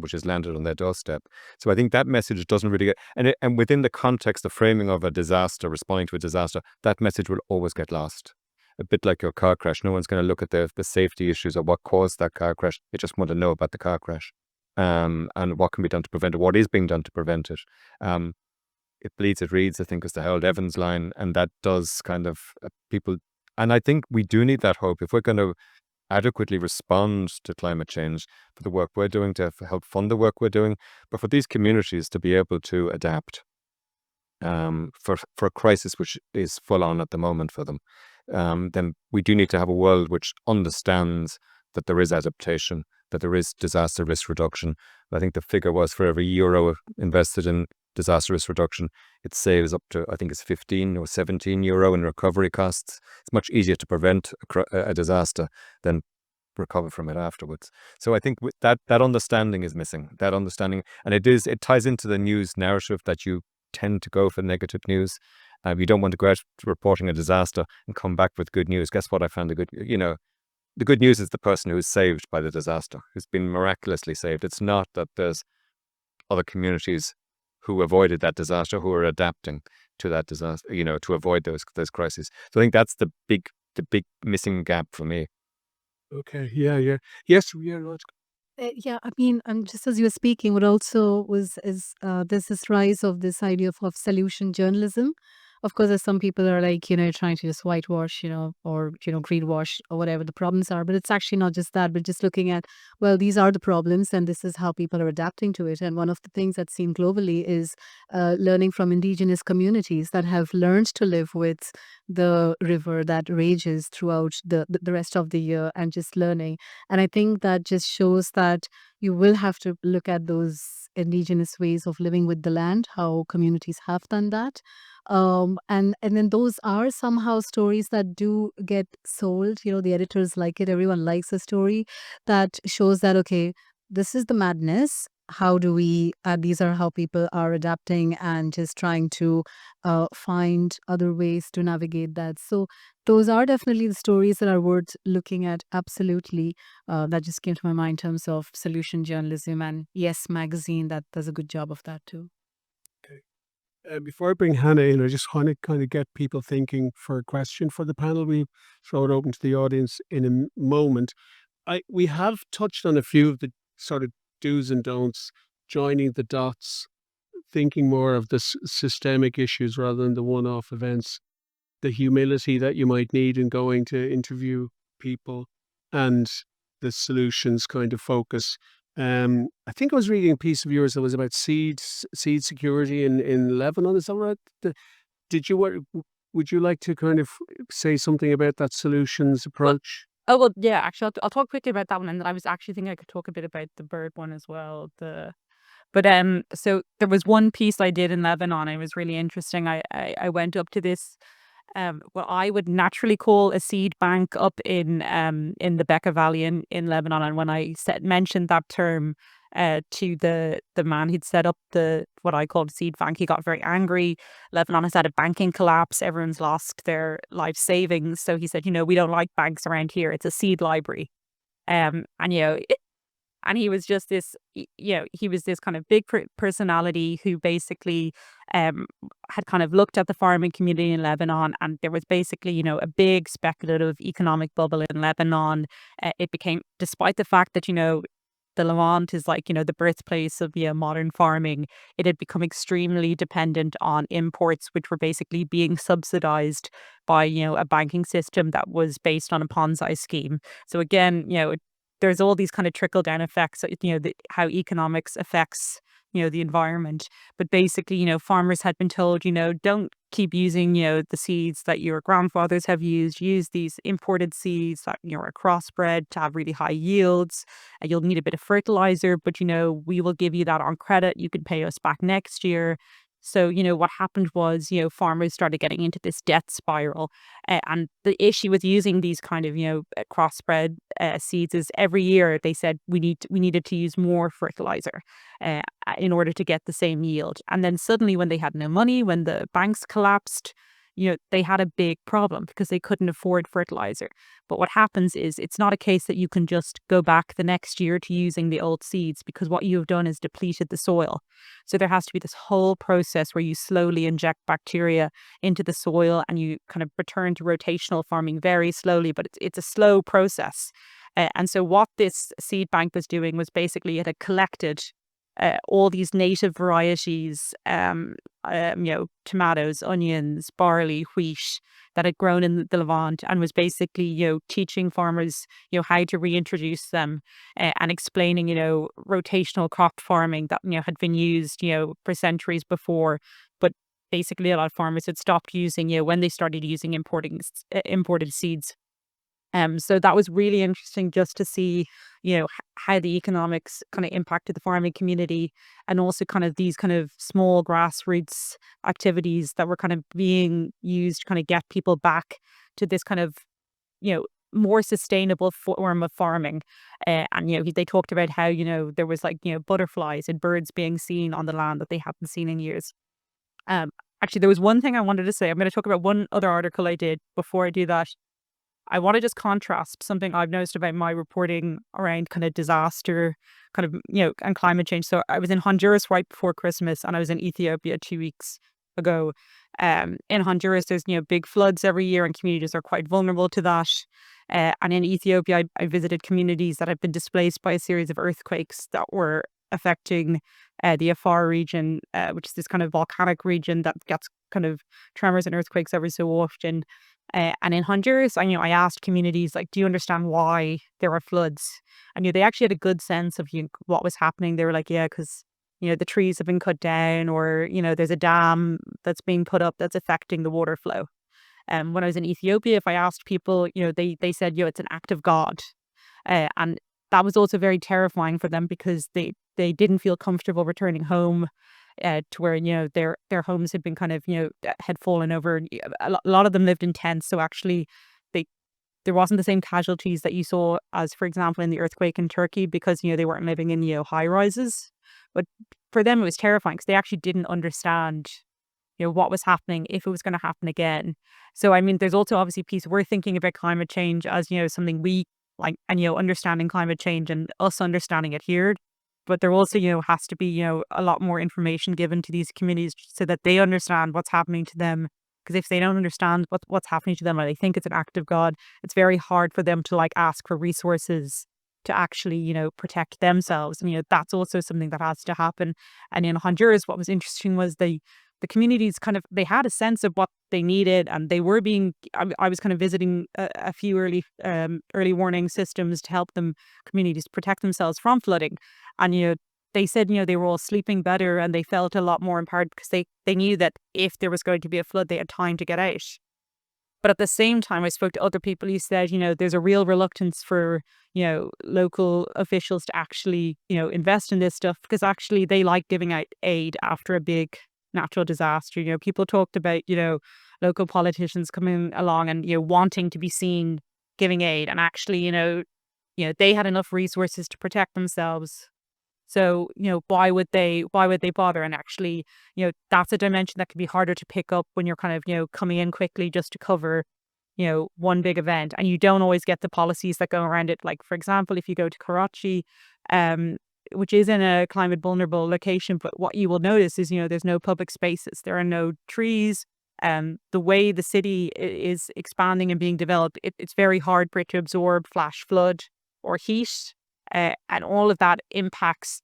Speaker 5: which has landed on their doorstep. So I think that message doesn't really get, and within the context, the framing of a disaster, responding to a disaster, that message will always get lost. A bit like your car crash. No one's going to look at the safety issues or what caused that car crash. They just want to know about the car crash and what can be done to prevent it, what is being done to prevent it. It bleeds, it reads, I think is the Harold Evans line. And that does kind of people, and I think we do need that hope. If we're going to adequately respond to climate change, for the work we're doing, to help fund the work we're doing, but for these communities to be able to adapt for a crisis which is full on at the moment for them, then we do need to have a world which understands that there is adaptation, that there is disaster risk reduction. I think the figure was for every euro invested in disaster risk reduction, it saves up to, I think it's 15 or 17 euro in recovery costs. It's much easier to prevent a disaster than recover from it afterwards. So I think that understanding is missing, that understanding. And it ties into the news narrative that you tend to go for negative news. You don't want to go out reporting a disaster and come back with good news. Guess what? I found the good news is the person who's saved by the disaster, who's been miraculously saved. It's not that there's other communities who avoided that disaster, who are adapting to that disaster, to avoid those crises. So I think that's the big missing gap for me.
Speaker 1: Okay. Yeah. Yes. Yeah.
Speaker 3: Yeah, I mean, just as you were speaking, what also there's this rise of this idea of solution journalism. Of course, as some people are like, trying to just whitewash, or, greenwash or whatever the problems are. But it's actually not just that, but just looking at, well, these are the problems and this is how people are adapting to it. And one of the things that's seen globally is learning from Indigenous communities that have learned to live with the river that rages throughout the rest of the year and just learning. And I think that just shows that you will have to look at those Indigenous ways of living with the land, how communities have done that. And then those are somehow stories that do get sold. The editors like it. Everyone likes a story that shows that, okay, this is the madness. How do we, these are how people are adapting and just trying to find other ways to navigate that. So those are definitely the stories that are worth looking at. Absolutely. That just came to my mind in terms of solution journalism, and Yes Magazine, that does a good job of that too.
Speaker 1: Before I bring Hannah in, I just want to kind of get people thinking for a question for the panel. We throw it open to the audience in a moment. We have touched on a few of the sort of do's and don'ts, joining the dots, thinking more of the systemic issues rather than the one-off events, the humility that you might need in going to interview people, and the solutions kind of focus. I think I was reading a piece of yours that was about seed security in Lebanon. Is that right? Did you would you like to kind of say something about that solutions approach?
Speaker 2: Oh, well, yeah, actually, I'll talk quickly about that one. And then I was actually thinking I could talk a bit about the bird one as well. So there was one piece I did in Lebanon. It was really interesting. I went up to this what I would naturally call a seed bank up in the Bekaa Valley in Lebanon. And when I mentioned that term to the man who'd set up the what I called seed bank, he got very angry. Lebanon has had a banking collapse. Everyone's lost their life savings. So he said, we don't like banks around here. It's a seed library. And and he was just this, he was this kind of big personality who basically had kind of looked at the farming community in Lebanon, and there was basically, a big speculative economic bubble in Lebanon. It became, despite the fact that, the Levant is like, the birthplace of modern farming, it had become extremely dependent on imports, which were basically being subsidized by, a banking system that was based on a Ponzi scheme. So again, there's all these kind of trickle down effects, how economics affects, the environment. But basically, farmers had been told, don't keep using, the seeds that your grandfathers have used. Use these imported seeds that, are crossbred to have really high yields. And you'll need a bit of fertilizer, but, we will give you that on credit. You can pay us back next year. So, what happened was, farmers started getting into this debt spiral. And the issue with using these kind of, crossbred seeds is every year they said we needed to use more fertilizer in order to get the same yield. And then suddenly when they had no money, when the banks collapsed, they had a big problem because they couldn't afford fertilizer. But what happens is it's not a case that you can just go back the next year to using the old seeds, because what you have done is depleted the soil. So there has to be this whole process where you slowly inject bacteria into the soil and you kind of return to rotational farming very slowly, but it's a slow process. And so what this seed bank was doing was basically it had collected all these native varieties, tomatoes, onions, barley, wheat that had grown in the Levant, and was basically, teaching farmers, how to reintroduce them and explaining, rotational crop farming that, had been used, for centuries before. But basically a lot of farmers had stopped using, when they started using imported seeds. So that was really interesting just to see, how the economics kind of impacted the farming community, and also kind of these kind of small grassroots activities that were kind of being used to kind of get people back to this kind of, more sustainable form of farming. And, they talked about how, there was like, butterflies and birds being seen on the land that they hadn't seen in years. Actually, there was one thing I wanted to say. I'm going to talk about one other article I did. Before I do that, I want to just contrast something I've noticed about my reporting around kind of disaster, kind of, and climate change. So I was in Honduras right before Christmas, and I was in Ethiopia 2 weeks ago. In Honduras, there's, big floods every year, and communities are quite vulnerable to that. And in Ethiopia, I visited communities that had been displaced by a series of earthquakes that were affecting the Afar region, which is this kind of volcanic region that gets kind of tremors and earthquakes every so often. And in Honduras, I asked communities, like, do you understand why there are floods? And they actually had a good sense of what was happening. They were like, yeah, because the trees have been cut down, or there's a dam that's being put up that's affecting the water flow. When I was in Ethiopia, if I asked people, they said, it's an act of God. And that was also very terrifying for them, because they didn't feel comfortable returning home to where, their homes had been kind of, had fallen over. A lot of them lived in tents. So actually there wasn't the same casualties that you saw as, for example, in the earthquake in Turkey, because, they weren't living in, high rises. But for them, it was terrifying because they actually didn't understand, what was happening, if it was going to happen again. So, there's also obviously a piece, we're thinking about climate change as, something we like, and, understanding climate change and us understanding it here. But there also, has to be, a lot more information given to these communities so that they understand what's happening to them. Because if they don't understand what's happening to them, or they think it's an act of God, it's very hard for them to ask for resources to actually, protect themselves. And, that's also something that has to happen. And in Honduras, what was interesting was the communities they had a sense of what they needed, and they were being, I was kind of visiting a few early warning systems to help communities protect themselves from flooding. And, they said, they were all sleeping better and they felt a lot more empowered because they knew that if there was going to be a flood, they had time to get out. But at the same time, I spoke to other people who said, there's a real reluctance for, local officials to actually, invest in this stuff because actually they like giving out aid after a big natural disaster. People talked about, local politicians coming along and, wanting to be seen giving aid. And actually, they had enough resources to protect themselves. So, why would they bother? And actually, that's a dimension that can be harder to pick up when you're kind of, coming in quickly just to cover, one big event. And you don't always get the policies that go around it. Like, for example, if you go to Karachi, which is in a climate vulnerable location, but what you will notice is, there's no public spaces. There are no trees. The way the city is expanding and being developed, it's very hard for it to absorb flash flood or heat. And all of that impacts,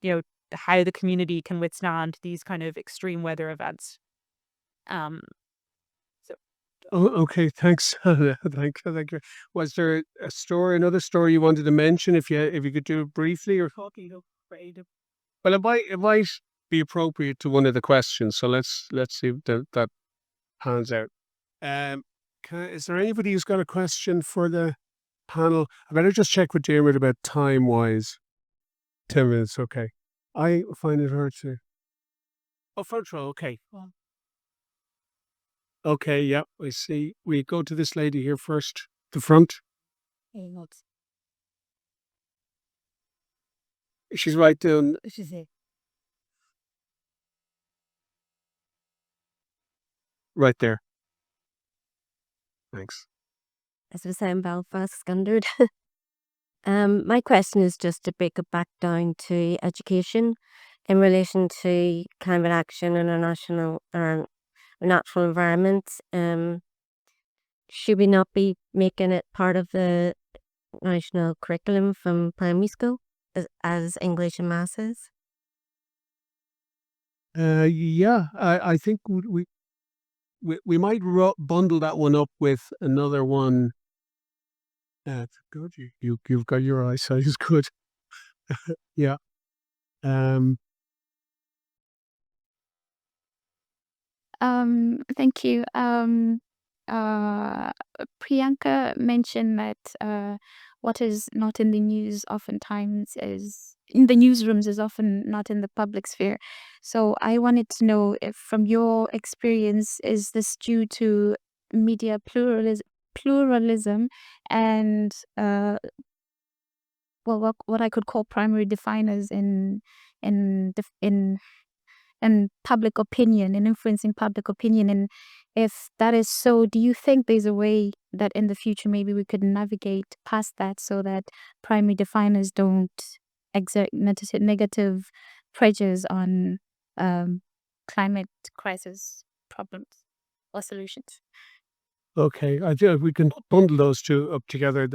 Speaker 2: how the community can withstand these kind of extreme weather events. So
Speaker 1: Oh, okay. Thanks. Thank you. Was there another story you wanted to mention? If you could do it briefly, or well, it might be appropriate to one of the questions. So let's see if that pans out. Is there anybody who's got a question for the panel? I better just check with Dermot about time wise. 10 minutes, okay. I find it hard to. Oh, front row, okay. Okay, yeah, I see. We go to this lady here first, the front. She's right down. Right there. Thanks.
Speaker 6: As we say in Belfast standard. My question is just to break it back down to education in relation to climate action in our national or natural environment. Should we not be making it part of the national curriculum from primary school as English and Maths is?
Speaker 1: Yeah, I think we might bundle that one up with another one. That's good. You've got your eyesight is good. Yeah.
Speaker 7: Thank you. Priyanka mentioned that what is not in the news oftentimes is in the newsrooms is often not in the public sphere. So I wanted to know if, from your experience, is this due to media pluralism and well, what I could call primary definers in public opinion and influencing public opinion. And if that is so, do you think there's a way that in the future maybe we could navigate past that so that primary definers don't exert negative pressures on climate crisis problems or solutions?
Speaker 1: Okay, I think we can bundle those two up together.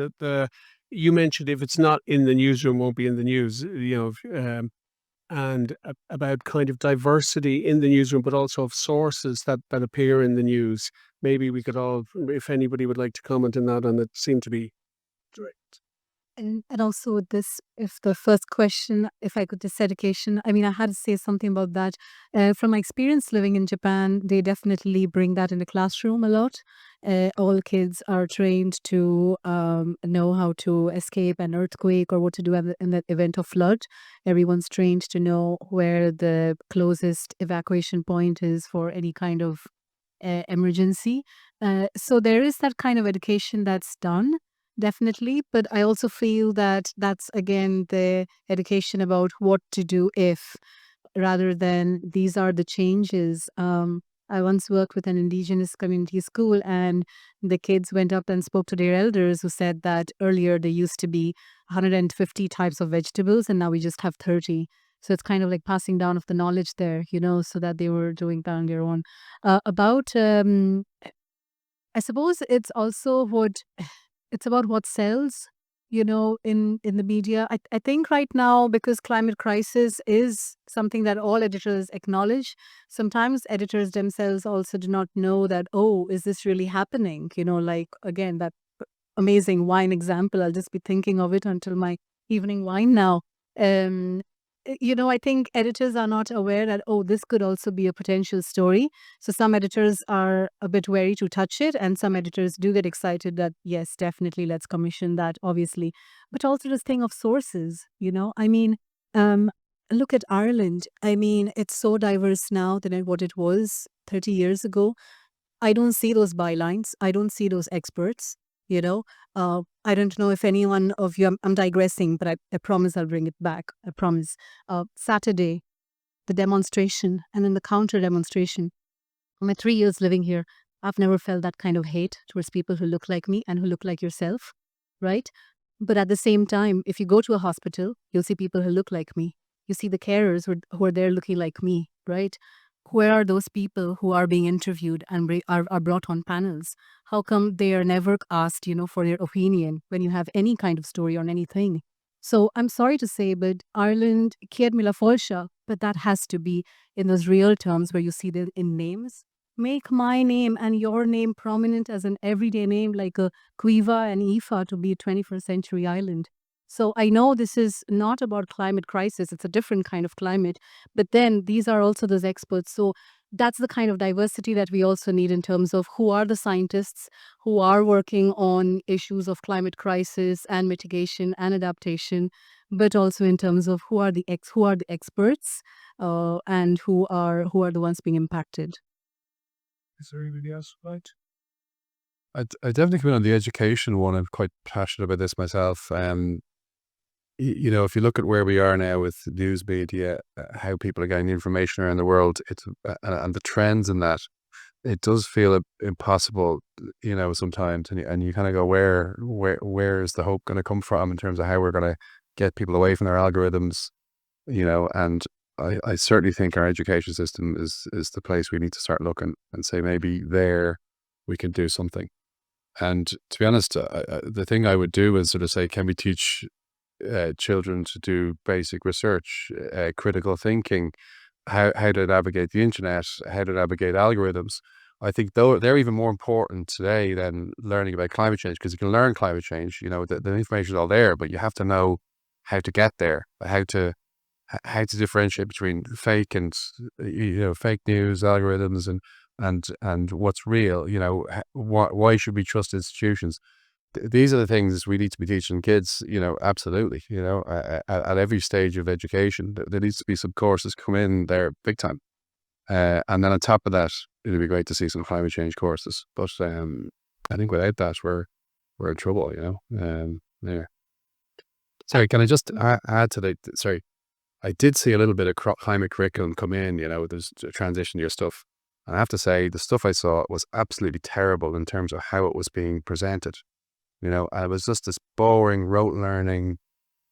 Speaker 1: You mentioned if it's not in the newsroom, won't be in the news. And about kind of diversity in the newsroom, but also of sources that appear in the news. Maybe we could all, if anybody would like to comment on that, and it seemed to be direct.
Speaker 3: And also with this, if the first question, if I could just education, I mean, I had to say something about that. From my experience living in Japan, they definitely bring that in the classroom a lot. All kids are trained to know how to escape an earthquake or what to do in the event of flood. Everyone's trained to know where the closest evacuation point is for any kind of emergency. So there is that kind of education that's done. Definitely, but I also feel that that's again the education about what to do if, rather than these are the changes. I once worked with an Indigenous community school, and the kids went up and spoke to their elders who said that earlier there used to be 150 types of vegetables, and now we just have 30. So it's kind of like passing down of the knowledge there, so that they were doing that on their own. I suppose it's also it's about what sells, in the media. I think right now, because climate crisis is something that all editors acknowledge, sometimes editors themselves also do not know that, oh, is this really happening? Like, again, that amazing wine example, I'll just be thinking of it until my evening wine now. I think editors are not aware that, oh, this could also be a potential story. So some editors are a bit wary to touch it, and some editors do get excited that, yes, definitely, let's commission that, obviously. But also this thing of sources, I mean, look at Ireland. I mean, it's so diverse now than what it was 30 years ago. I don't see those bylines. I don't see those experts, you know. I don't know if anyone of you, I'm digressing, but I promise I'll bring it back. I promise. Saturday, the demonstration and then the counter demonstration. In my 3 years living here, I've never felt that kind of hate towards people who look like me and who look like yourself, right? But at the same time, if you go to a hospital, you'll see people who look like me. You see the carers who are there looking like me, right? Where are those people who are being interviewed and are brought on panels? How come they are never asked, for their opinion when you have any kind of story on anything? So I'm sorry to say, but Ireland, Kiad Mila Folsha, but that has to be in those real terms where you see them in names. Make my name and your name prominent as an everyday name like a Cuiva and Ifa to be a 21st century island. So I know this is not about climate crisis, it's a different kind of climate, but then these are also those experts. So that's the kind of diversity that we also need in terms of who are the scientists who are working on issues of climate crisis and mitigation and adaptation, but also in terms of who are the experts and who are the ones being impacted.
Speaker 1: Is there anybody else? Right.
Speaker 4: I definitely come in on the education one. I'm quite passionate about this myself. If you look at where we are now with news media, how people are getting information around the world, and the trends in that, it does feel impossible, sometimes, and you kind of go, where is the hope going to come from in terms of how we're going to get people away from their algorithms, and I certainly think our education system is the place we need to start looking and say maybe there we can do something. And to be honest, the thing I would do is sort of say, can we teach children to do basic research, critical thinking, how to navigate the internet, how to navigate algorithms. I think though they're even more important today than learning about climate change, because you can learn climate change, the information is all there, but you have to know how to get there, how to differentiate between fake and fake news, algorithms, and what's real. Why should we trust institutions? These are the things we need to be teaching kids, absolutely, at every stage of education. There needs to be some courses come in there big time. And then on top of that, it'd be great to see some climate change courses. But I think without that, we're in trouble, there. Sorry, can I just add to sorry, I did see a little bit of climate curriculum come in, there's a transition to your stuff. And I have to say, the stuff I saw was absolutely terrible in terms of how it was being presented. And it was just this boring rote learning,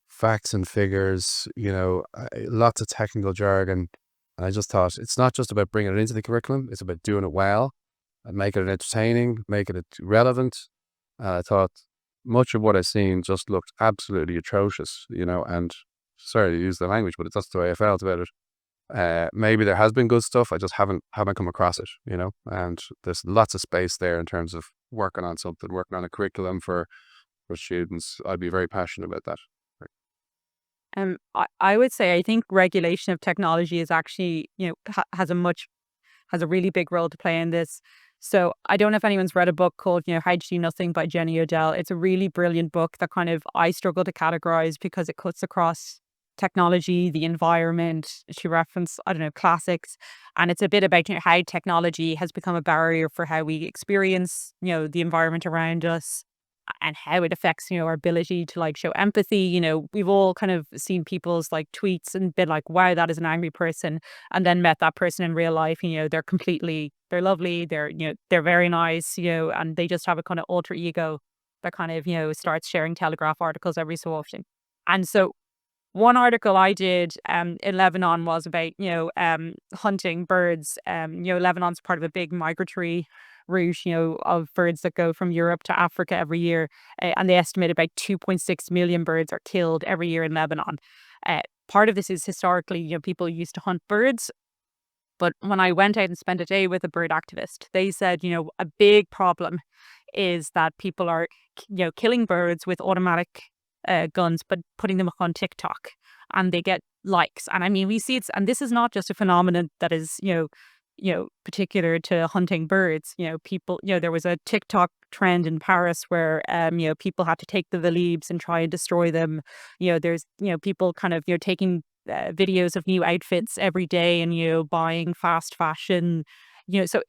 Speaker 4: facts and figures, lots of technical jargon. And I just thought, it's not just about bringing it into the curriculum, it's about doing it well and making it entertaining, making it relevant. And I thought much of what I've seen just looked absolutely atrocious, and sorry to use the language, but that's the way I felt about it. Maybe there has been good stuff, I just haven't come across it, and there's lots of space there in terms of working on something, working on a curriculum for students. I'd be very passionate about that.
Speaker 2: I would say I think regulation of technology is actually, has a really big role to play in this. So I don't know if anyone's read a book called, How to Do Nothing by Jenny Odell. It's a really brilliant book that kind of I struggle to categorize because it cuts across technology, the environment. She referenced, classics. And it's a bit about how technology has become a barrier for how we experience, the environment around us and how it affects, our ability to show empathy. We've all kind of seen people's tweets and been like, wow, that is an angry person. And then met that person in real life, they're lovely. They're very nice, and they just have a kind of alter ego that kind of, starts sharing Telegraph articles every so often. And so one article I did in Lebanon was about, hunting birds. Lebanon's part of a big migratory route, of birds that go from Europe to Africa every year. And they estimate about 2.6 million birds are killed every year in Lebanon. Part of this is historically, people used to hunt birds. But when I went out and spent a day with a bird activist, they said, a big problem is that people are, killing birds with automatic guns, but putting them up on TikTok, and they get likes. And I mean, we see it's, and this is not just a phenomenon that is, particular to hunting birds. People, there was a TikTok trend in Paris where, people had to take the Velibs and try and destroy them. There's, people kind of, taking videos of new outfits every day and, buying fast fashion. So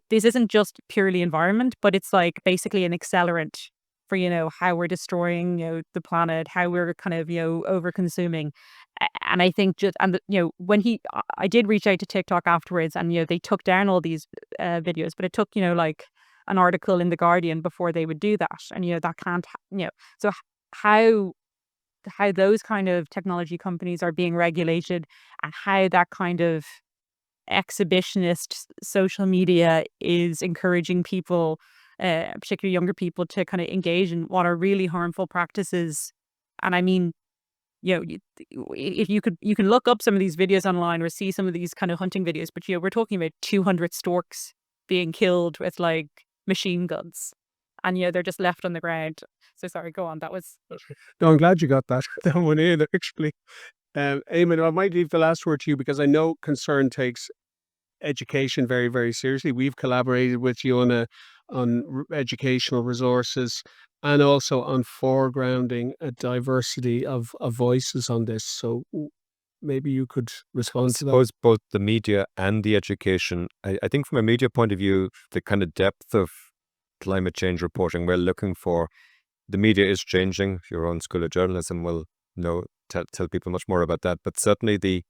Speaker 2: this isn't just purely environment, but it's like basically an accelerant for, how we're destroying, the planet, how we're kind of, over consuming. And I think just, and, when I did reach out to TikTok afterwards and, they took down all these videos, but it took, like an article in The Guardian before they would do that. And, that can't, so how those kind of technology companies are being regulated and how that kind of exhibitionist social media is encouraging people, particularly younger people, to kind of engage in what are really harmful practices. And I mean, if you can look up some of these videos online or see some of these kind of hunting videos, but we're talking about 200 storks being killed with like machine guns, and they're just left on the ground. So sorry, go on. That was
Speaker 1: No, I'm glad you got that that one in actually. Eamon, I might leave the last word to you because I know Concern takes education very, very seriously. We've collaborated with you on educational resources and also on foregrounding a diversity of voices on this. So maybe you could
Speaker 5: I
Speaker 1: respond to that.
Speaker 5: suppose both the media and the education, I think from a media point of view, the kind of depth of climate change reporting we're looking for, the media is changing. Your own School of Journalism will tell people much more about that. But certainly the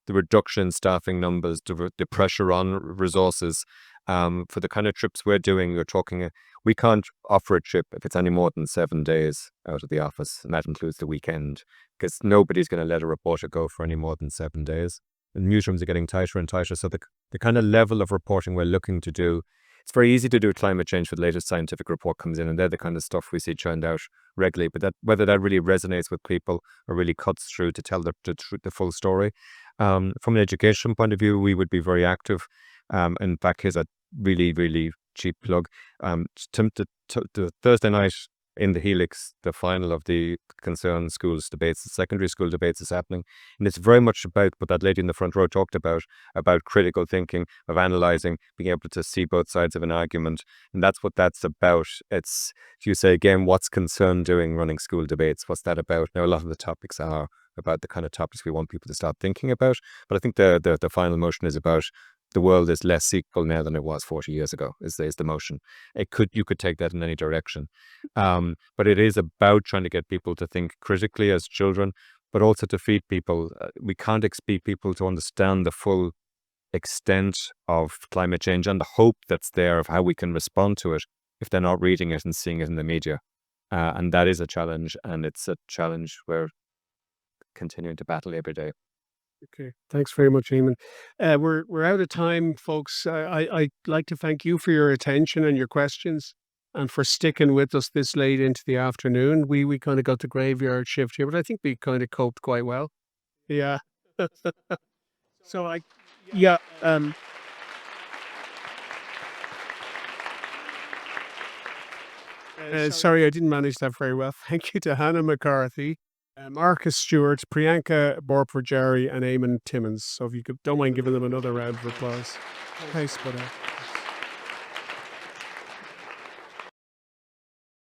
Speaker 5: reduction in staffing numbers, the pressure on resources, for the kind of trips we're doing, we're talking, we can't offer a trip if it's any more than 7 days out of the office, and that includes the weekend, because nobody's going to let a reporter go for any more than 7 days. And newsrooms are getting tighter and tighter. So the kind of level of reporting we're looking to do, it's very easy to do climate change when the latest scientific report comes in, and they're the kind of stuff we see churned out regularly. But whether that really resonates with people or really cuts through to tell the full story. From an education point of view, we would be very active. In fact, here's a really, really cheap plug. The Thursday night in the Helix, the final of the Concerned Schools debates, the secondary school debates is happening. And it's very much about what that lady in the front row talked about critical thinking, of analysing, being able to see both sides of an argument. And that's what that's about. It's, if you say again, what's Concern doing running school debates? What's that about? Now, a lot of the topics are about the kind of topics we want people to start thinking about. But I think the final motion is about the world is less equal now than it was 40 years ago, is the motion. You could take that in any direction. But it is about trying to get people to think critically as children, but also to feed people. We can't expect people to understand the full extent of climate change and the hope that's there of how we can respond to it if they're not reading it and seeing it in the media. And that is a challenge, and it's a challenge we're continuing to battle every day.
Speaker 1: Okay, thanks very much, Eamon. We're out of time, folks. I'd like to thank you for your attention and your questions, and for sticking with us this late into the afternoon. We kind of got the graveyard shift here, but I think we kind of coped quite well. Yeah. So yeah. Sorry, I didn't manage that very well. Thank you to Hannah McCarthy, Marcus Stewart, Priyanka Borpujari, and Eamon Timmins. So if you don't mind giving them another round of applause. Thanks, buddy.